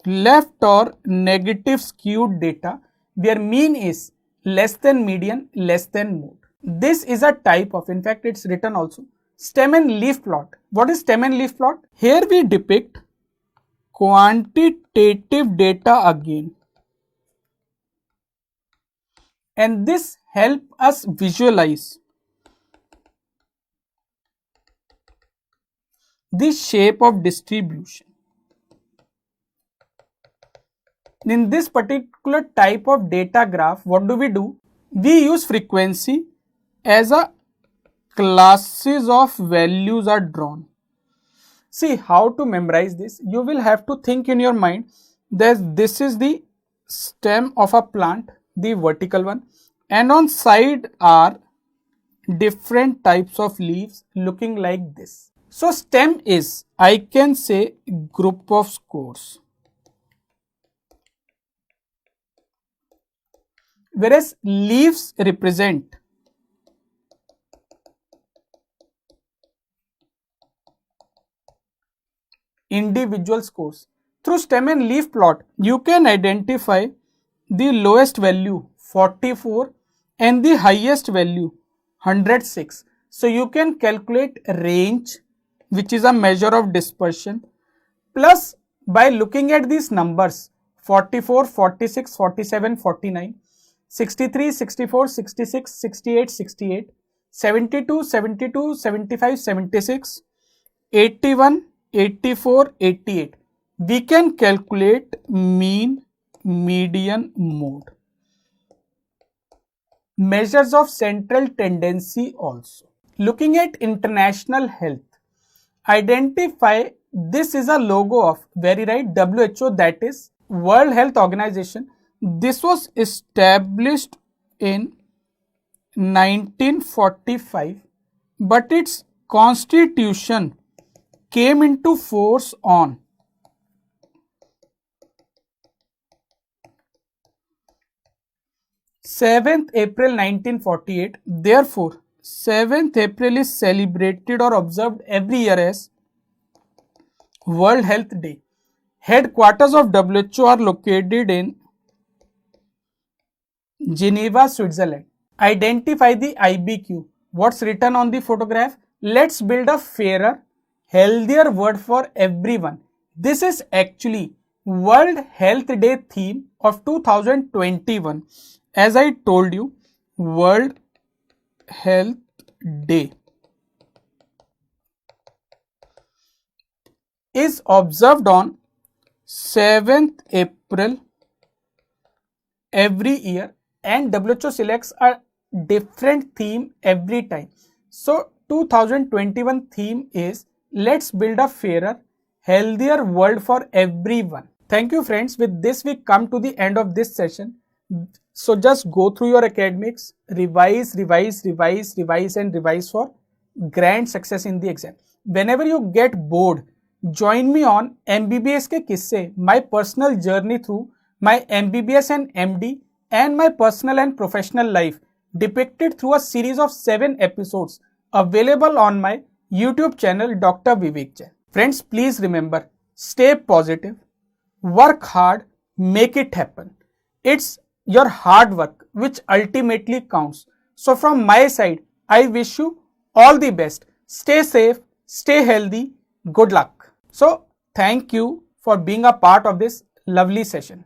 left or negative skewed data, where mean is less than median, less than mode. This is a type of, in fact it's written also, stem and leaf plot. What is stem and leaf plot? Here we depict quantitative data again, and this help us visualize the shape of distribution. In this particular type of data graph, what do? We use frequency as a classes of values are drawn. See how to memorize this. You will have to think in your mind that this is the stem of a plant, the vertical one, and on side are different types of leaves looking like this. So stem is, I can say, group of scores, whereas leaves represent individual scores. Through stem and leaf plot, you can identify the lowest value 44 and the highest value 106. So you can calculate range, which is a measure of dispersion, plus by looking at these numbers 44, 46, 47, 49, 63, 64, 66, 68, 68, 72, 72, 75, 76, 81, 84, 88. We can calculate mean, median, mode. Measures of central tendency also. Looking at international health, identify this is a logo of, very right, WHO, that is World Health Organization. This was established in 1945, but its constitution came into force on 7th April 1948. Therefore, 7th April is celebrated or observed every year as World Health Day. Headquarters of WHO are located in Geneva, Switzerland. Identify the IBQ. What's written on the photograph? Let's build a fairer, healthier world for everyone. This is actually World Health Day theme of 2021. As I told you, World Health Day is observed on 7th April every year, and WHO selects a different theme every time. So 2021 theme is let's build a fairer, healthier world for everyone. Thank you friends. With this we come to the end of this session. So just go through your academics, revise and revise for grand success in the exam. Whenever you get bored, join me on MBBS के किस्से, my personal journey through my MBBS and MD and my personal and professional life depicted through a series of 7 episodes available on my YouTube channel Dr. Vivek Jain. Friends, please remember, stay positive, work hard, make it happen. It's your hard work which ultimately counts. So from my side, I wish you all the best. Stay safe, stay healthy, good luck. So thank you for being a part of this lovely session.